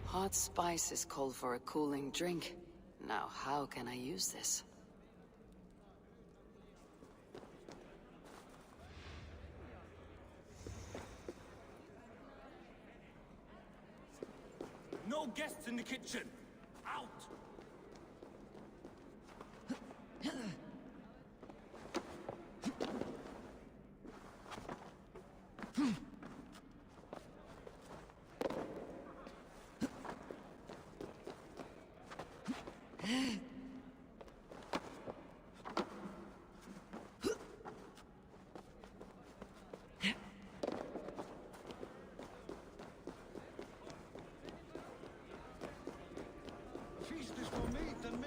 Hot spices call for a cooling drink. Now, how can I use this? No guests in the kitchen! Out! Feast is more meat than me.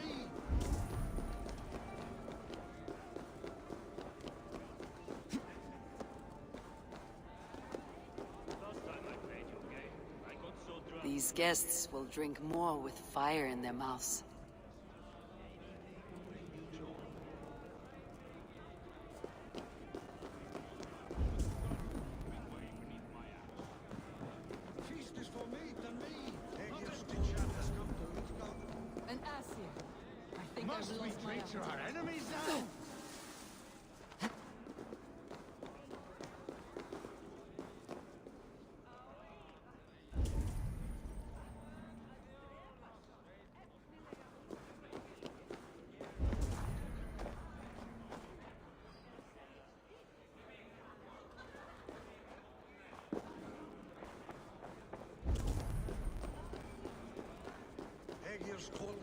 Last time I played your game, I got so drunk... These guests will drink more with fire in their mouths. Feast is for meat than me. Untitled Chapter has come to Ubisoft. An ass here. I think Must I've we lost my treat to appetite. our enemies now?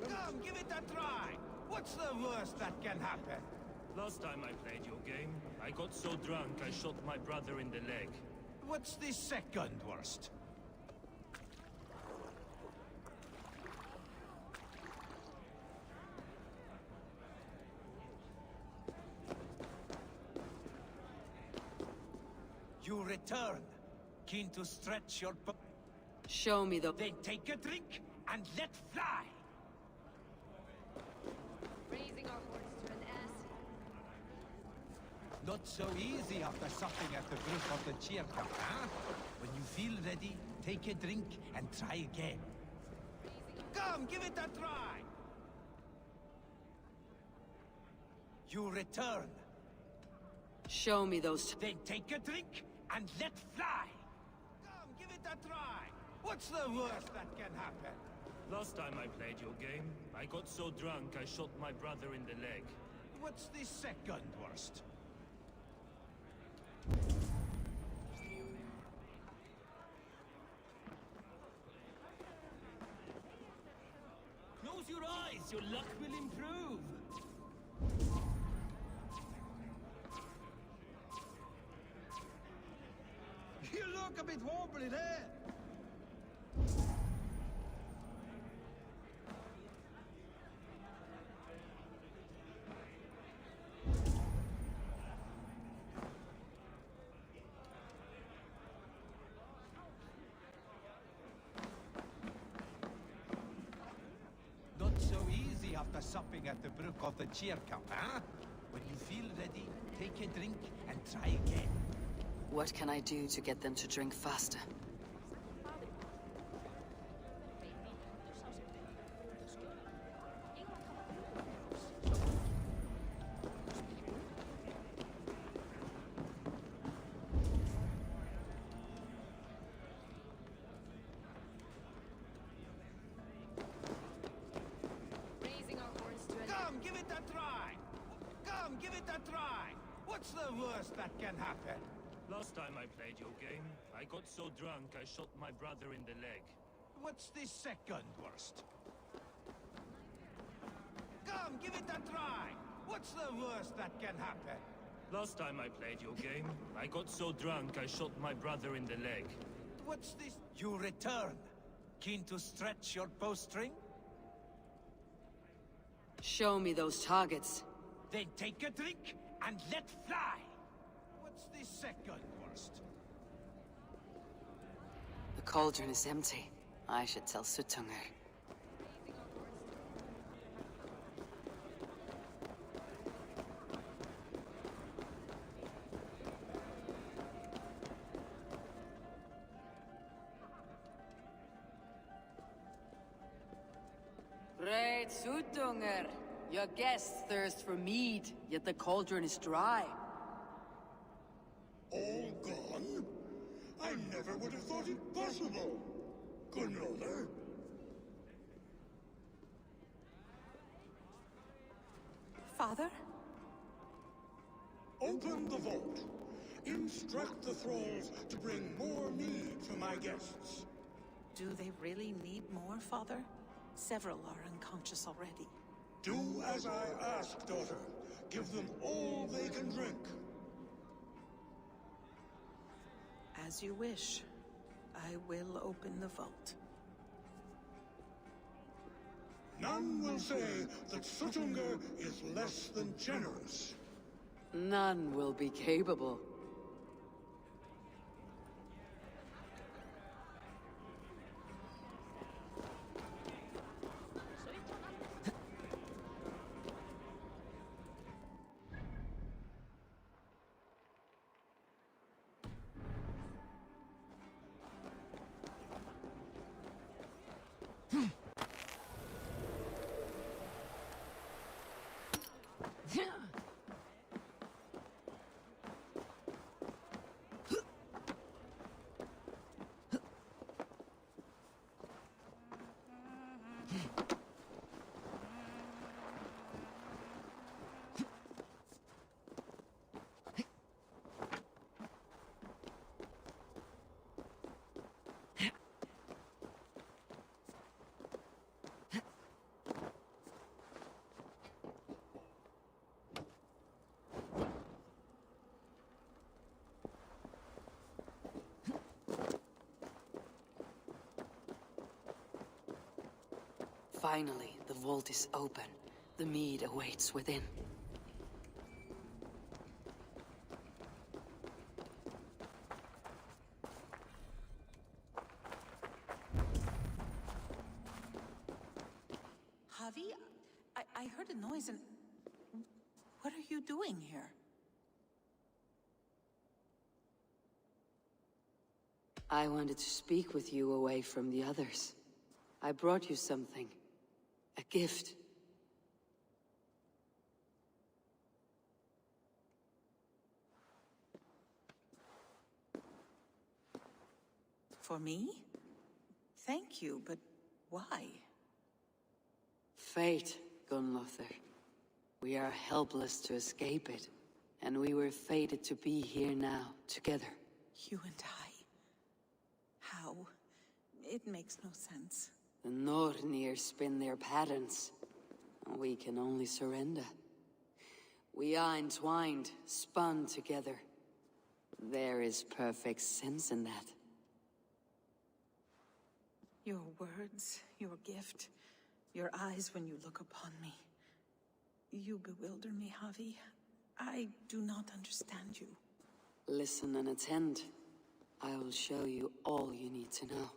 Come, give it a try. What's the worst that can happen? Last time I played your game, I got so drunk I shot my brother in the leg. What's the second worst? You return, keen to stretch your... Show me the... Then take a drink and let fly! Raising our horse to an ass. Not so easy after supping at the brook of the cheer cup, huh? When you feel ready, take a drink and try again. Come, give it a try! You return. Show me those... Then take a drink and let fly! Come, give it a try! What's the worst that can happen? Last time I played your game, I got so drunk I shot my brother in the leg. What's the second worst? Close your eyes, your luck will improve! You look a bit wobbly there! Not so easy after supping at the brook of the cheer cup, huh? When you feel ready, take a drink and try again. What can I do to get them to drink faster? give it a try! Come, give it a try! What's the worst that can happen? Last time I played your game, I got so drunk I shot my brother in the leg. What's the second worst? Come, give it a try! What's the worst that can happen? Last time I played your game, I got so drunk I shot my brother in the leg. What's this? You return. Keen to stretch your bowstring? Show me those targets. Then take a drink and let fly! What's the second worst? The cauldron is empty. I should tell Suttungr. Great Suttungr! Your guests thirst for mead, yet the cauldron is dry. All gone? I never would have thought it possible. Gunlother? Father? Open the vault. Instruct the thralls to bring more mead for my guests. Do they really need more, Father? Several are unconscious already. Do as I ask, daughter. Give them all they can drink. As you wish. I will open the vault. None will say that Suttungr is less than generous. None will be capable. Finally, the vault is open. The mead awaits within. Javi, I heard a noise and... What are you doing here? I wanted to speak with you away from the others. I brought you something. A gift. For me? Thank you, but why? Fate, Gunlother. We are helpless to escape it. And we were fated to be here now, together. You and I? How? It makes no sense. The Nornir spin their patterns. And we can only surrender. We are entwined, spun together. There is perfect sense in that. Your words, your gift, your eyes when you look upon me. You bewilder me, Javi. I do not understand you. Listen and attend. I will show you all you need to know.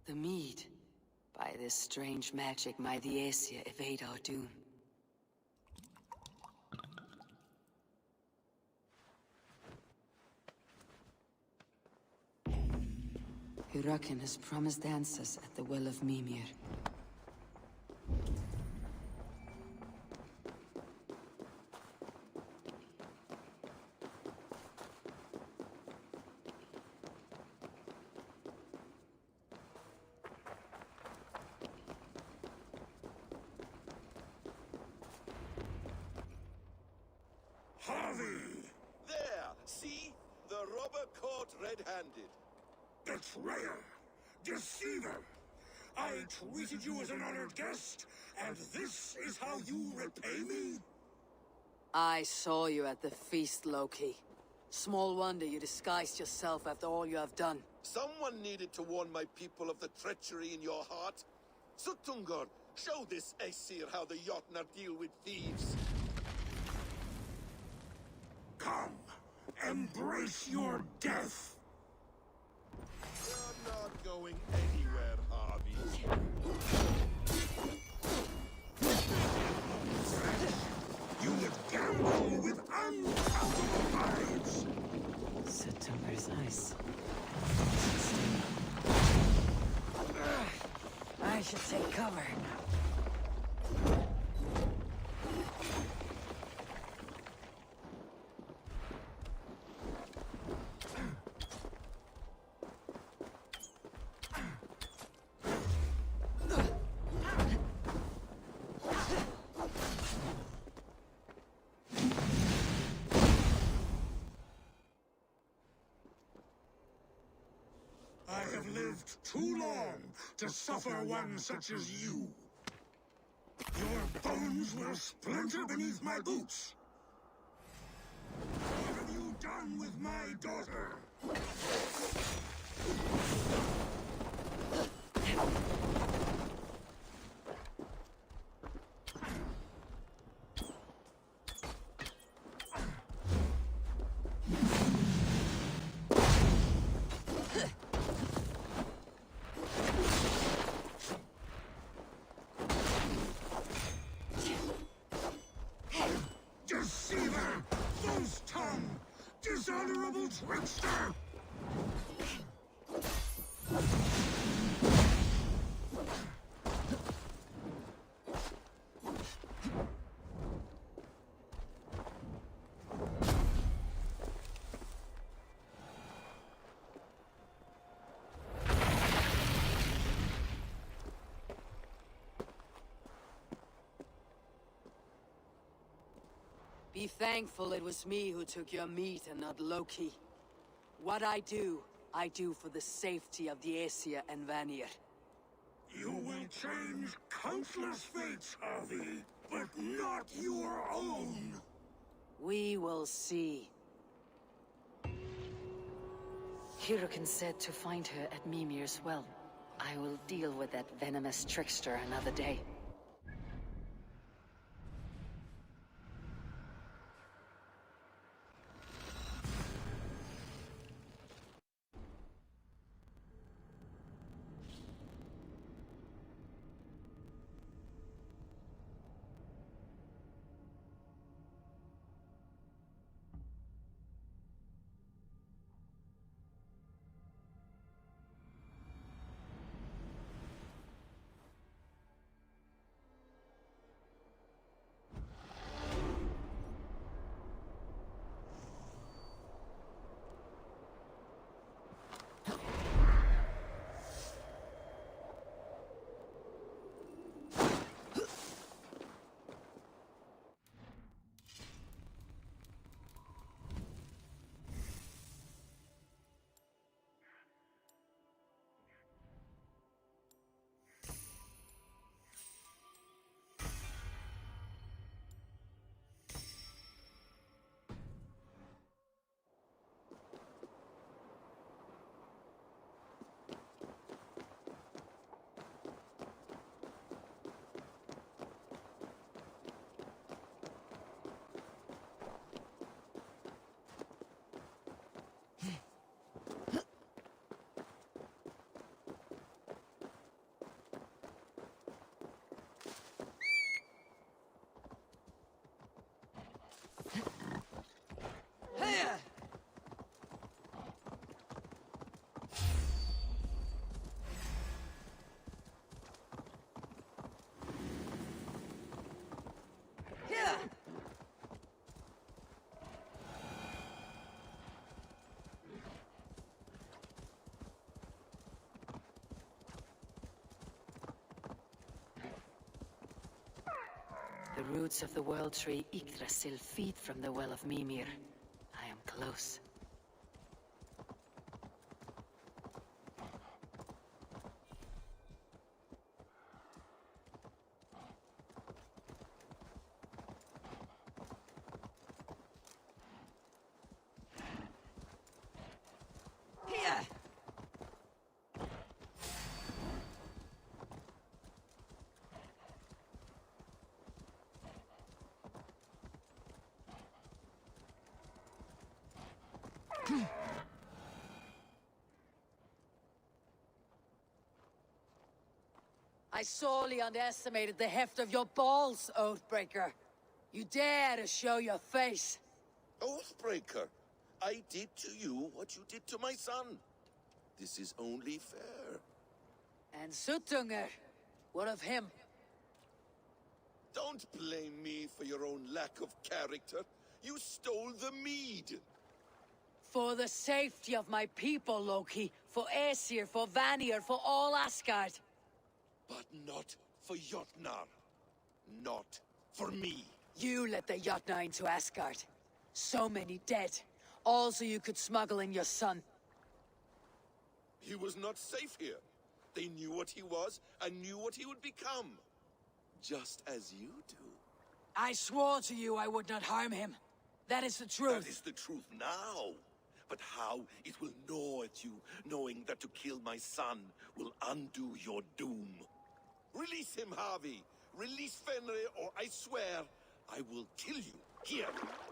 The mead. By this strange magic, might the Aesir evade our doom. Hyrroken has promised answers at the Well of Mimir. There! See? The robber caught red-handed. Betrayer! Deceiver! I treated you as an honored guest, and this is how you repay me? I saw you at the feast, Loki. Small wonder you disguised yourself after all you have done. Someone needed to warn my people of the treachery in your heart. Suttungr, show this Aesir how the Jotnar deal with thieves. Come, embrace your death! You're not going anywhere, Harvey. You would gamble with uncountable lives! Sutungr's ice. I should take cover. I have lived too long to suffer one such as you. Your bones will splinter beneath my boots. What have you done with my daughter? Deceiver! False tongue! Dishonorable trickster! Be thankful it was me who took your meat and not Loki. What I do for the safety of the Aesir and Vanir. You will change countless fates, Harvey, but not your own! We will see. Hyrroken said to find her at Mimir's well. I will deal with that venomous trickster another day. The roots of the world tree Yggdrasil feed from the well of Mimir. I am close. I sorely underestimated the heft of your balls, Oathbreaker. You dare to show your face. Oathbreaker, I did to you what you did to my son. This is only fair. And Suttungr, what of him? Don't blame me for your own lack of character. You stole the mead. For the safety of my people, Loki. For Aesir, for Vanir, for all Asgard. But not for Jotnar. Not for me. You let the Jotnar into Asgard. So many dead. All so you could smuggle in your son. He was not safe here. They knew what he was, and knew what he would become. Just as you do. I swore to you I would not harm him. That is the truth. That is the truth now. But how it will gnaw at you, knowing that to kill my son will undo your doom. Release him, Harvey. Release Fenrir, or I swear, I will kill you, here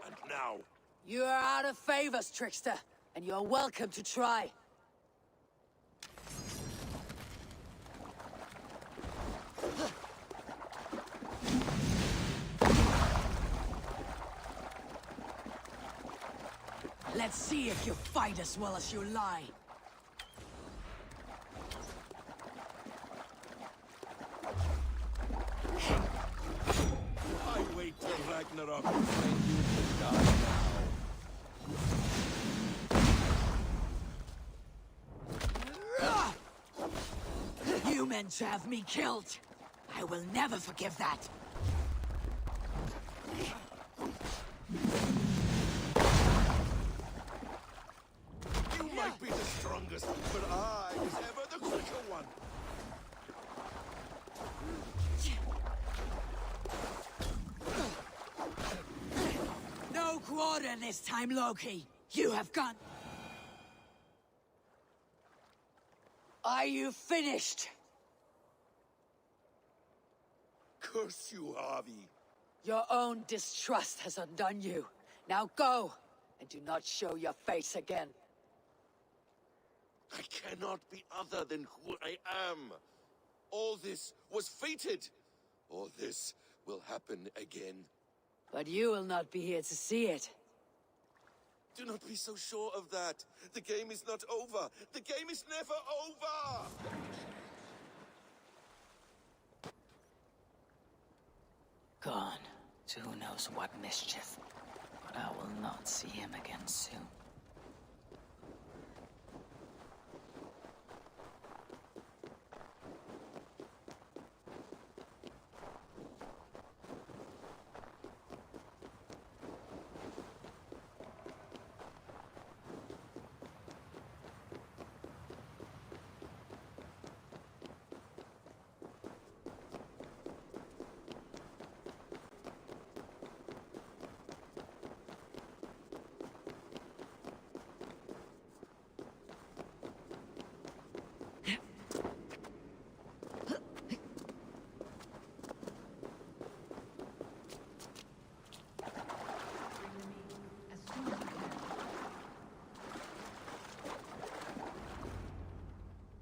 and now. You are out of favors, trickster, and you're welcome to try. Let's see if you fight as well as you lie. I wait till Ragnarok to find you to die now. You meant to have me killed. I will never forgive that. You might be the strongest, but I was ever the quicker one. No quarter this time, Loki. You have gone. Are you finished? Curse you, Harvey. Your own distrust has undone you. Now go, and do not show your face again. I cannot be other than who I am. All this was fated. All this will happen again. But you will not be here to see it. Do not be so sure of that. The game is not over. The game is never over! Gone to who knows what mischief. But I will not see him again soon.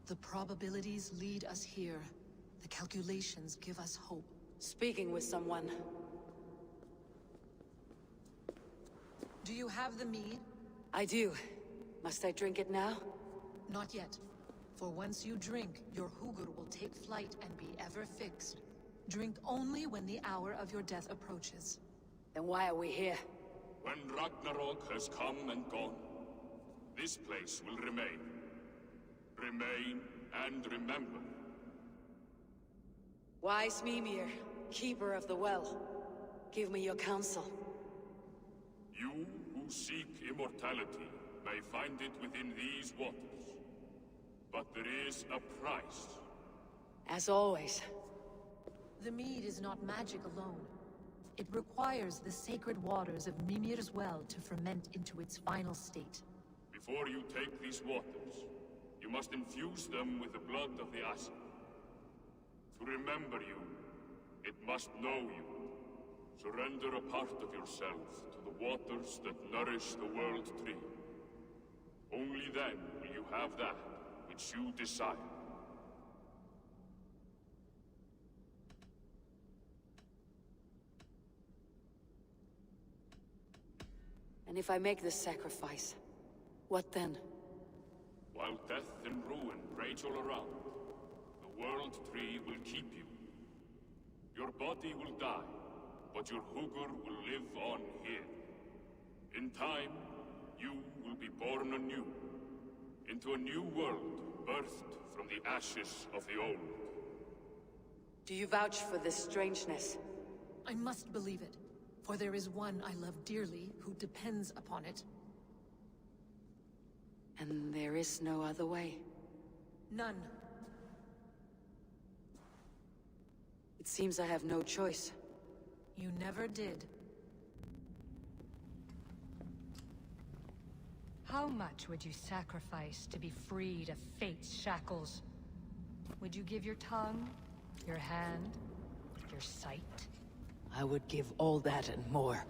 The probabilities lead us here. The calculations give us hope. Speaking with someone. Do you have the mead? I do. Must I drink it now? Not yet. For once you drink, your Hugur will take flight and be ever fixed. Drink only when the hour of your death approaches. Then why are we here? When Ragnarok has come and gone, this place will remain. Remain and remember. Wise Mimir, keeper of the well. Give me your counsel. You who seek immortality may find it within these waters. But there is a price. As always. The mead is not magic alone. It requires the sacred waters of Mimir's well to ferment into its final state. Before you take these waters, you must infuse them with the blood of the Ashen. To remember you, it must know you. Surrender a part of yourself to the waters that nourish the World Tree. Only then will you have that which you desire. And if I make this sacrifice, what then? While death and ruin rage all around, the World Tree will keep you. Your body will die, but your Hugur will live on here. In time, you will be born anew, into a new world birthed from the ashes of the old. Do you vouch for this strangeness? I must believe it, for there is one I love dearly who depends upon it. And there is no other way? None. It seems I have no choice. You never did. How much would you sacrifice to be freed of fate's shackles? Would you give your tongue, your hand, your sight? I would give all that and more.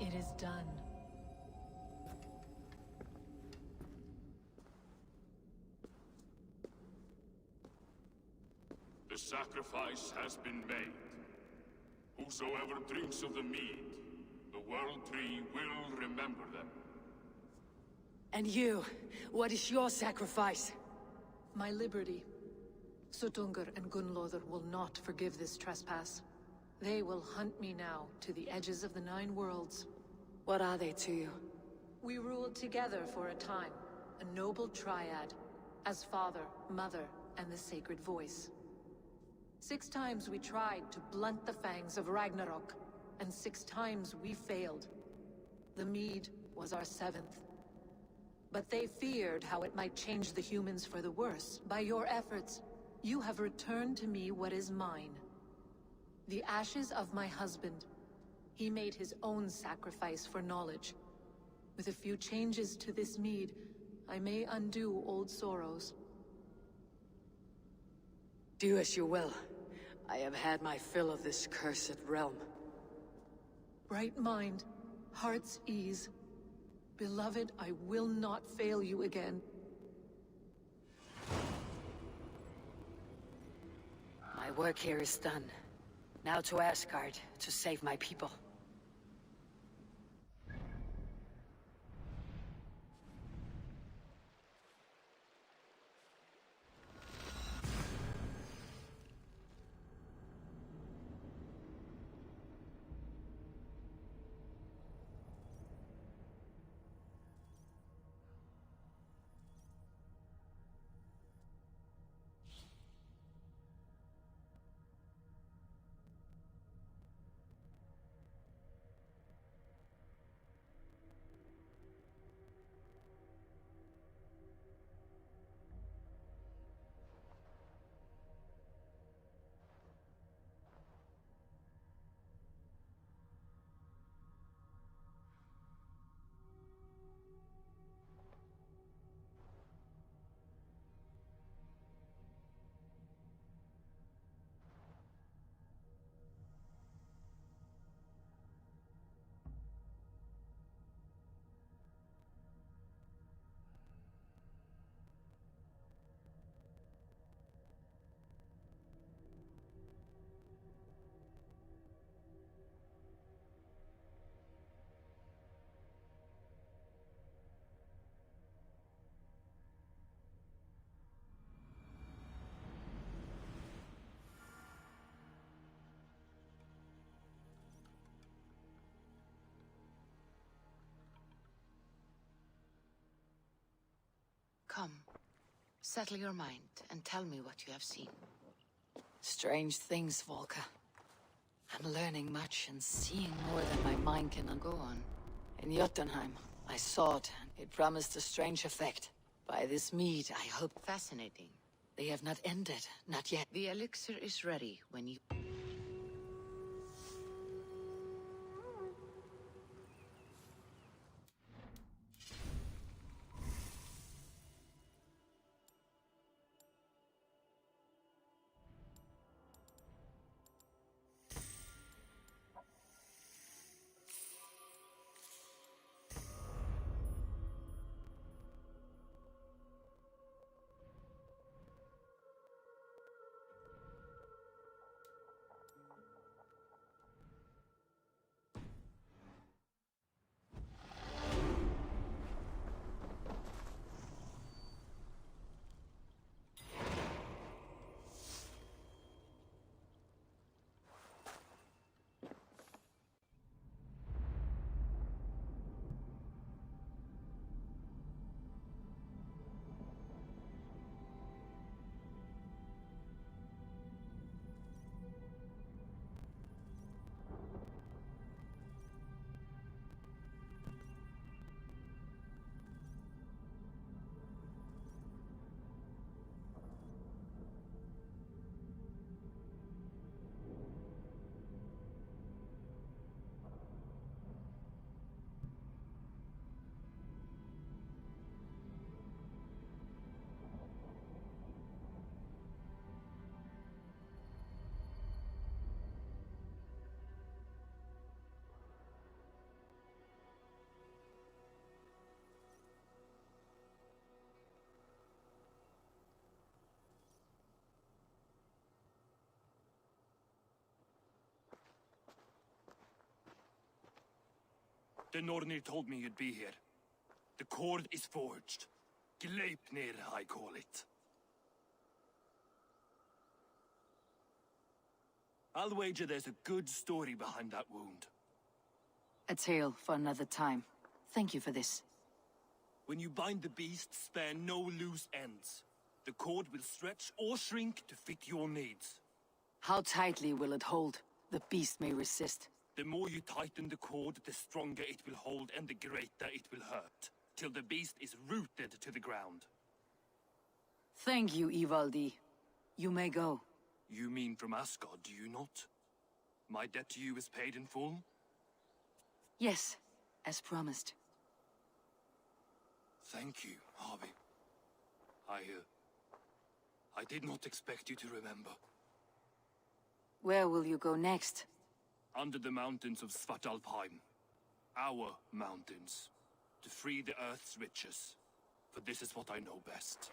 It is done. The sacrifice has been made. Whosoever drinks of the mead, the World Tree will remember them. And you, what is your sacrifice? My liberty. Suttungr and Gunnlóðr will not forgive this trespass. They will hunt me now to the edges of the Nine Worlds. What are they to you? We ruled together for a time, a noble triad, as father, mother, and the sacred voice. 6 times we tried to blunt the fangs of Ragnarok, and 6 times we failed. The mead was our 7th. But they feared how it might change the humans for the worse. By your efforts, you have returned to me what is mine. The ashes of my husband. He made his own sacrifice for knowledge. With a few changes to this mead, I may undo old sorrows. Do as you will. I have had my fill of this cursed realm. Bright mind, heart's ease. Beloved, I will not fail you again. My work here is done. Now to Asgard, to save my people. Settle your mind and tell me what you have seen. Strange things, Volka. I'm learning much and seeing more than my mind can go on. In Jotunheim, I saw it, and it promised a strange effect. By this mead, I hope... Fascinating. They have not ended, not yet. The elixir is ready when you... The Nornir told me you'd be here. The cord is forged. Gleipnir, I call it. I'll wager there's a good story behind that wound. A tale for another time. Thank you for this. When you bind the beast, spare no loose ends. The cord will stretch or shrink to fit your needs. How tightly will it hold? The beast may resist. The more you tighten the cord, the stronger it will hold and the greater it will hurt, till the beast is rooted to the ground. Thank you, Ivaldi. You may go. You mean from Asgard, do you not? My debt to you is paid in full? Yes, as promised. Thank you, Harvey. I did not expect you to remember. Where will you go next? Under the mountains of Svartalfheim. Our mountains. To free the Earth's riches. For this is what I know best.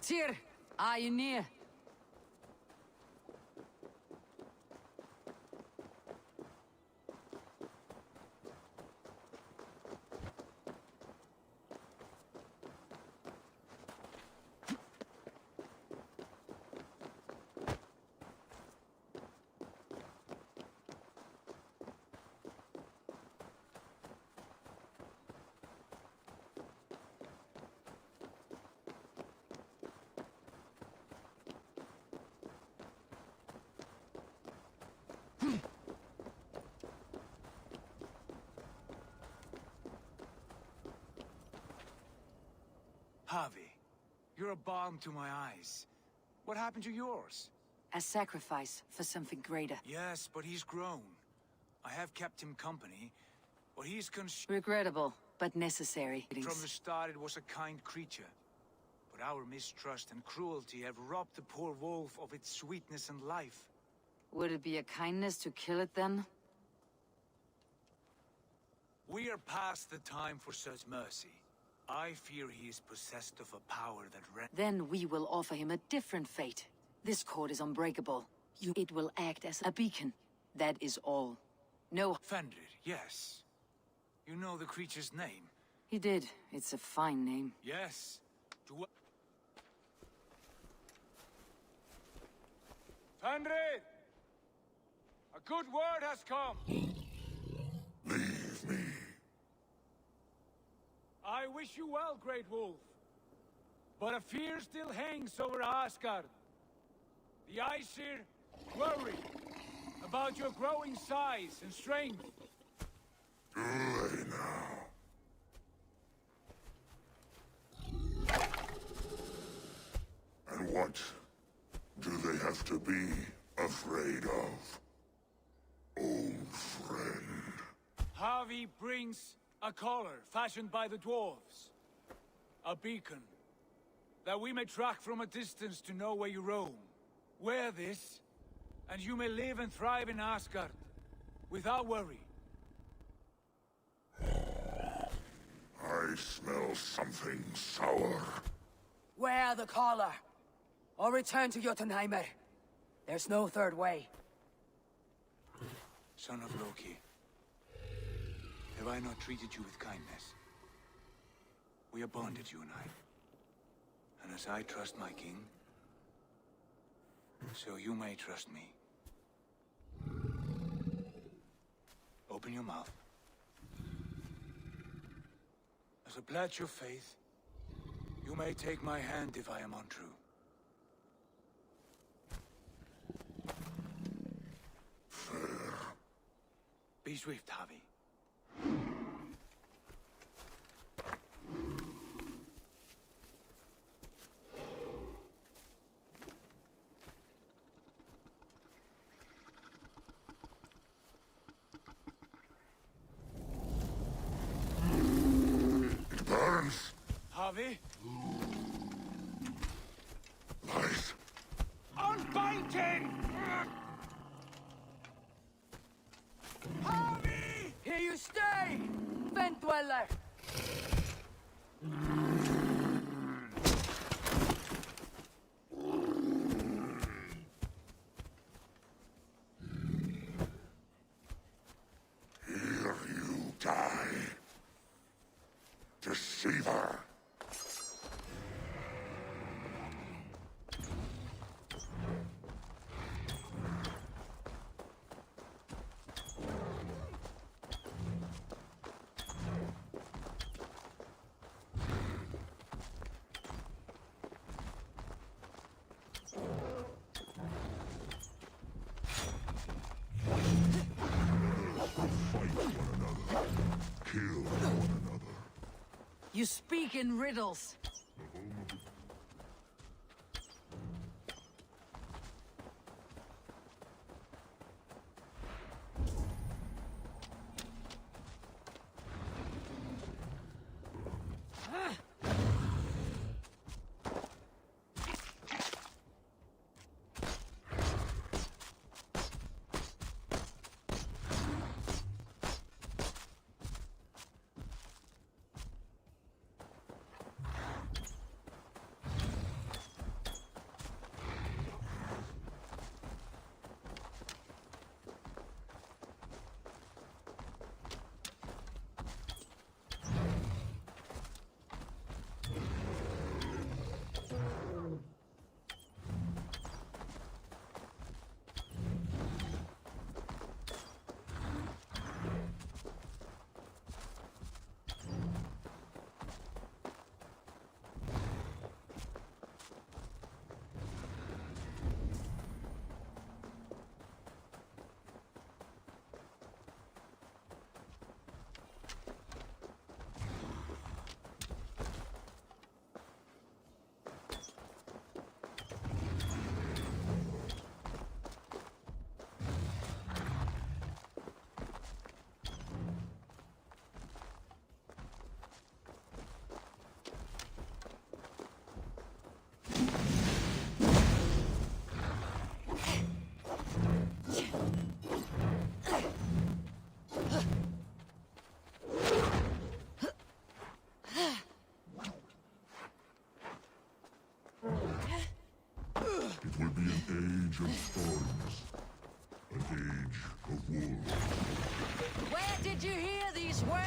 Tyr, are you near? Javi, you're a balm to my eyes. What happened to yours? A sacrifice for something greater. Yes, but he's grown. I have kept him company, but he's Regrettable, but necessary. From the start it was a kind creature. But our mistrust and cruelty have robbed the poor wolf of its sweetness and life. Would it be a kindness to kill it then? We are past the time for such mercy. I fear he is possessed of a power that Then we will offer him a different fate. This cord is unbreakable. It will act as a beacon. That is all. No... Fenrir, yes. You know the creature's name? He did. It's a fine name. Yes. Fenrir! A good word has come! Leave me. I wish you well, Great Wolf. But a fear still hangs over Asgard. The Aesir worry about your growing size and strength. Do they now? And what do they have to be afraid of? Old friend. Javi brings a collar fashioned by the dwarves. A beacon. That we may track from a distance to know where you roam. Wear this, and you may live and thrive in Asgard. Without worry. I smell something sour. Wear the collar, or return to Jotunheim. There's no third way. Son of Loki. Have I not treated you with kindness? We are bonded, you and I. And as I trust my king, so you may trust me. Open your mouth. As a pledge of faith, you may take my hand if I am untrue. Fair. Be swift, Javi. It burns. Javi? Lies. Unbind him! Javi! Here you stay, Vent Dweller! Here you die. Deceiver. Kill one another. You speak in riddles.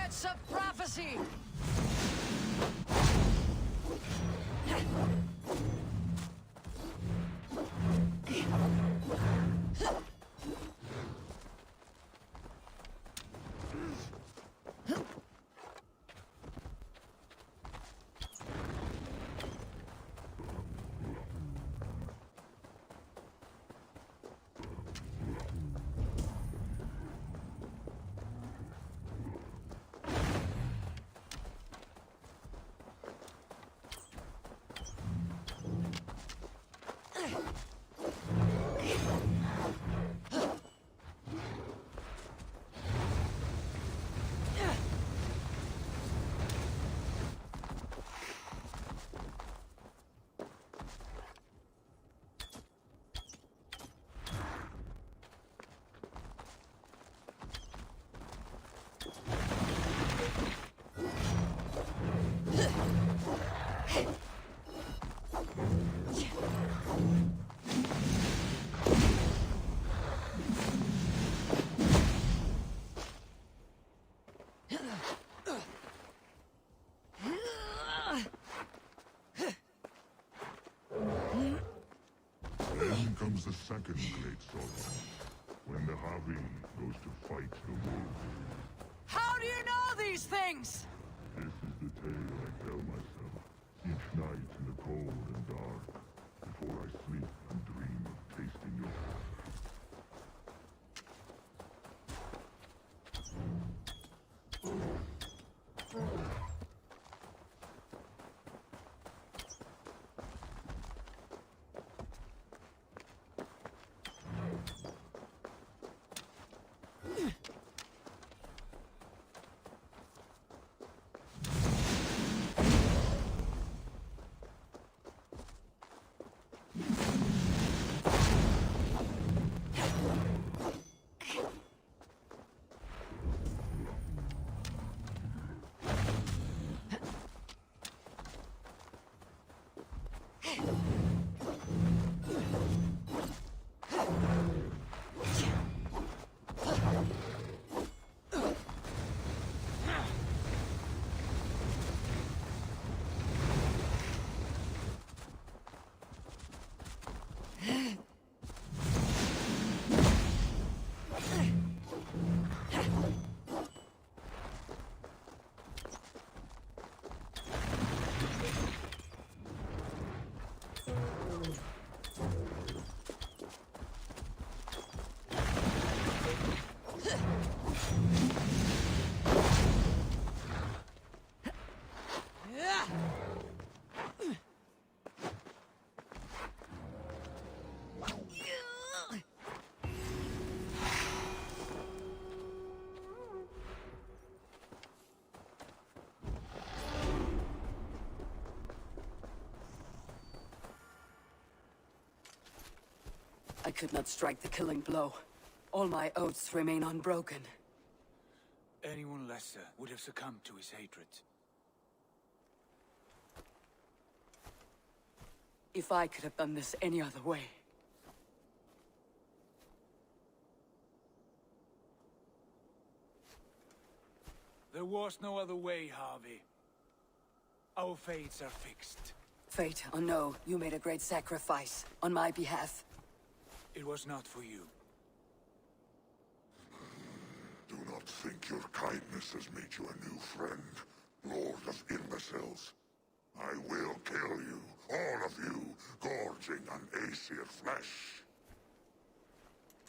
Words of prophecy! Then comes the second great sorrow, when the Havi goes to fight the wolves. How do you know these things? This is the tale I tell myself, each night in the cold and dark, before I sleep and dream of tasting your blood. I could not strike the killing blow. All my oaths remain unbroken. Anyone lesser would have succumbed to his hatred. If I could have done this any other way. There was no other way, Harvey. Our fates are fixed. Fate, oh no, you made a great sacrifice on my behalf. It was not for you. Do not think your kindness has made you a new friend, Lord of Imbeciles. I will kill you, all of you, gorging on Aesir flesh.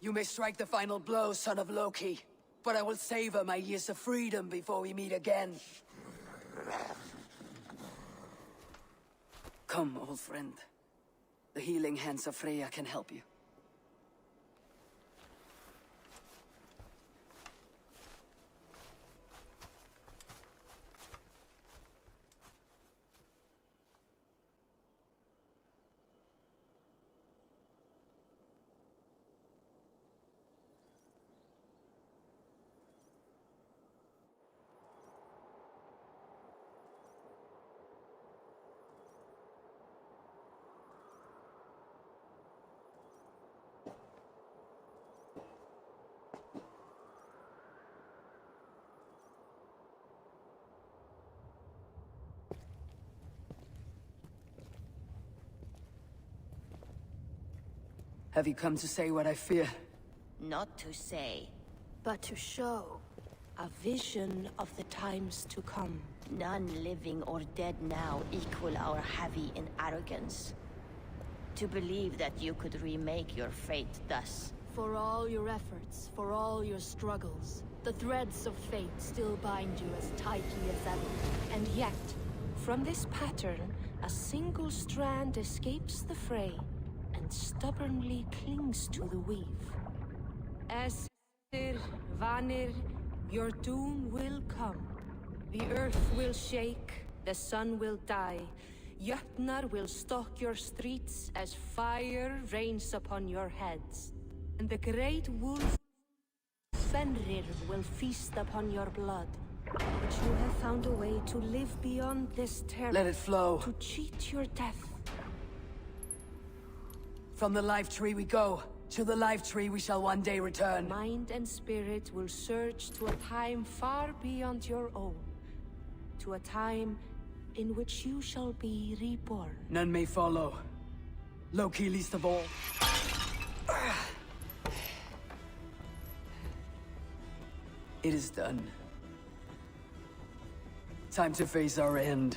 You may strike the final blow, son of Loki, but I will savor my years of freedom before we meet again. Come, old friend. The healing hands of Freya can help you. Have you come to say what I fear? Not to say, but to show. A vision of the times to come. None living or dead now equal our heavy in arrogance. To believe that you could remake your fate thus. For all your efforts, for all your struggles, the threads of fate still bind you as tightly as ever. And yet, from this pattern, a single strand escapes the fray and stubbornly clings to the weave. Esir, Vanir, your doom will come. The earth will shake, the sun will die. Jötnar will stalk your streets as fire rains upon your heads. And the great wolf Fenrir will feast upon your blood. But you have found a way to live beyond this terror. Let it flow. To cheat your death. From the life tree we go. To the life tree we shall one day return. Mind and spirit will surge to a time far beyond your own. To a time in which you shall be reborn. None may follow. Loki least of all. It is done. Time to face our end.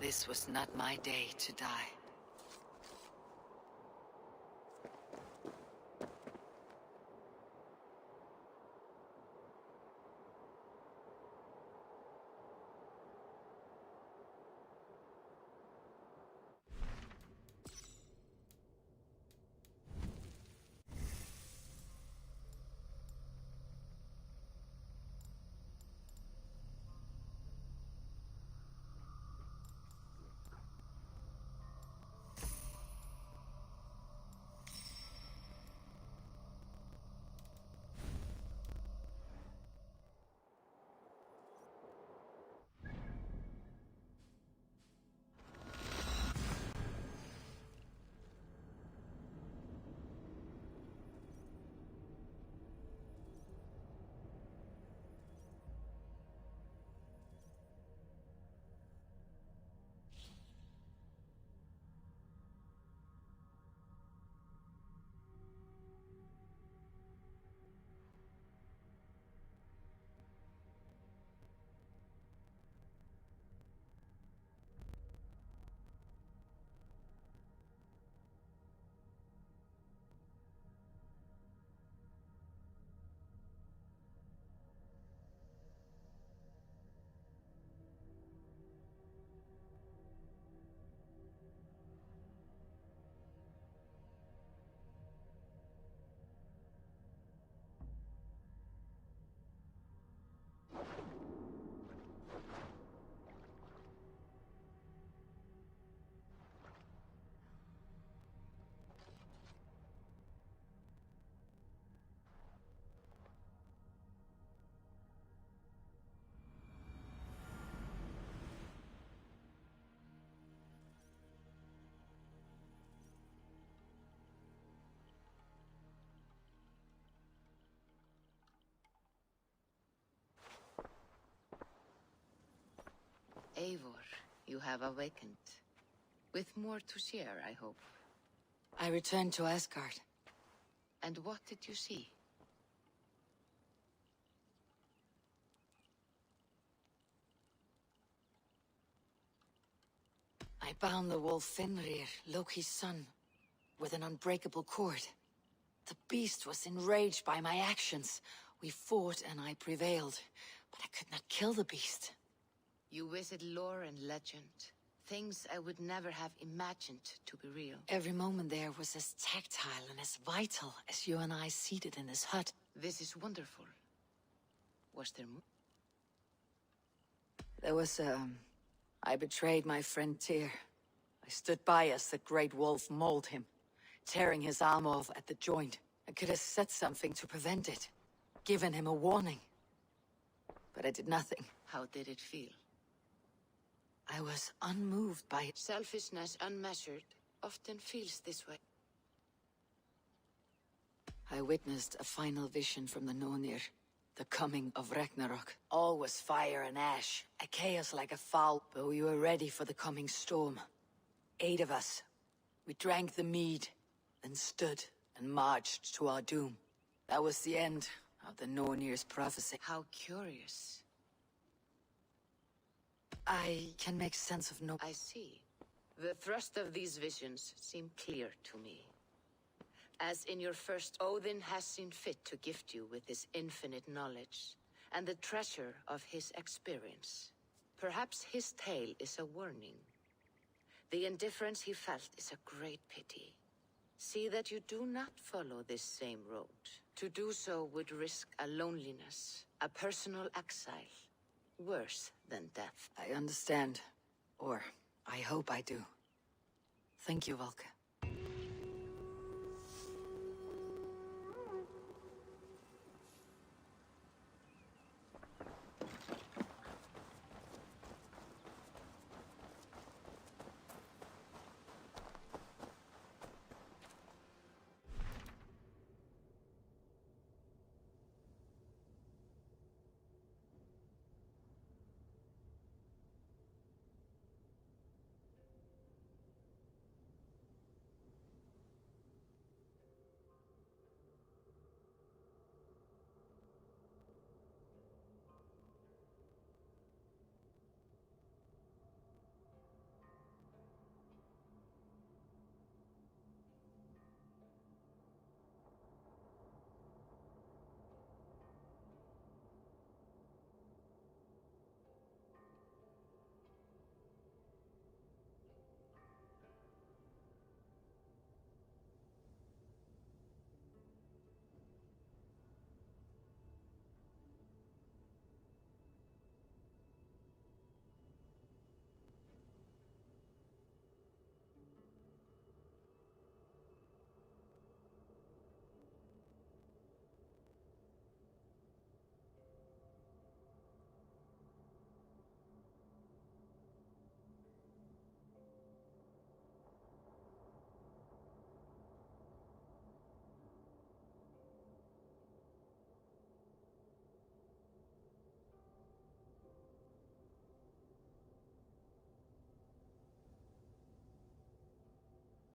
This was not my day to die. Eivor, you have awakened. With more to share, I hope. I returned to Asgard. And what did you see? I bound the wolf Fenrir, Loki's son, with an unbreakable cord. The beast was enraged by my actions. We fought and I prevailed, but I could not kill the beast. You visit lore and legend. Things I would never have imagined to be real. Every moment there was as tactile and as vital as you and I seated in this hut. This is wonderful. Was there more? There was, I betrayed my friend Tyr. I I stood by as the great wolf mauled him, tearing his arm off at the joint. I could have said something to prevent it, given him a warning. But I did nothing. How did it feel? I was unmoved by it. Selfishness unmeasured often feels this way. I witnessed a final vision from the Nornir. The coming of Ragnarok. All was fire and ash, a chaos like a foul, but we were ready for the coming storm. 8 of us. We drank the mead, then stood and marched to our doom. That was the end of the Nornir's prophecy. How curious. I can make sense of no... I see. The thrust of these visions seem clear to me. As in your first, Odin has seen fit to gift you with his infinite knowledge, and the treasure of his experience. Perhaps his tale is a warning. The indifference he felt is a great pity. See that you do not follow this same road. To do so would risk a loneliness, a personal exile, worse than death. I understand. Or, I hope I do. Thank you, Valka.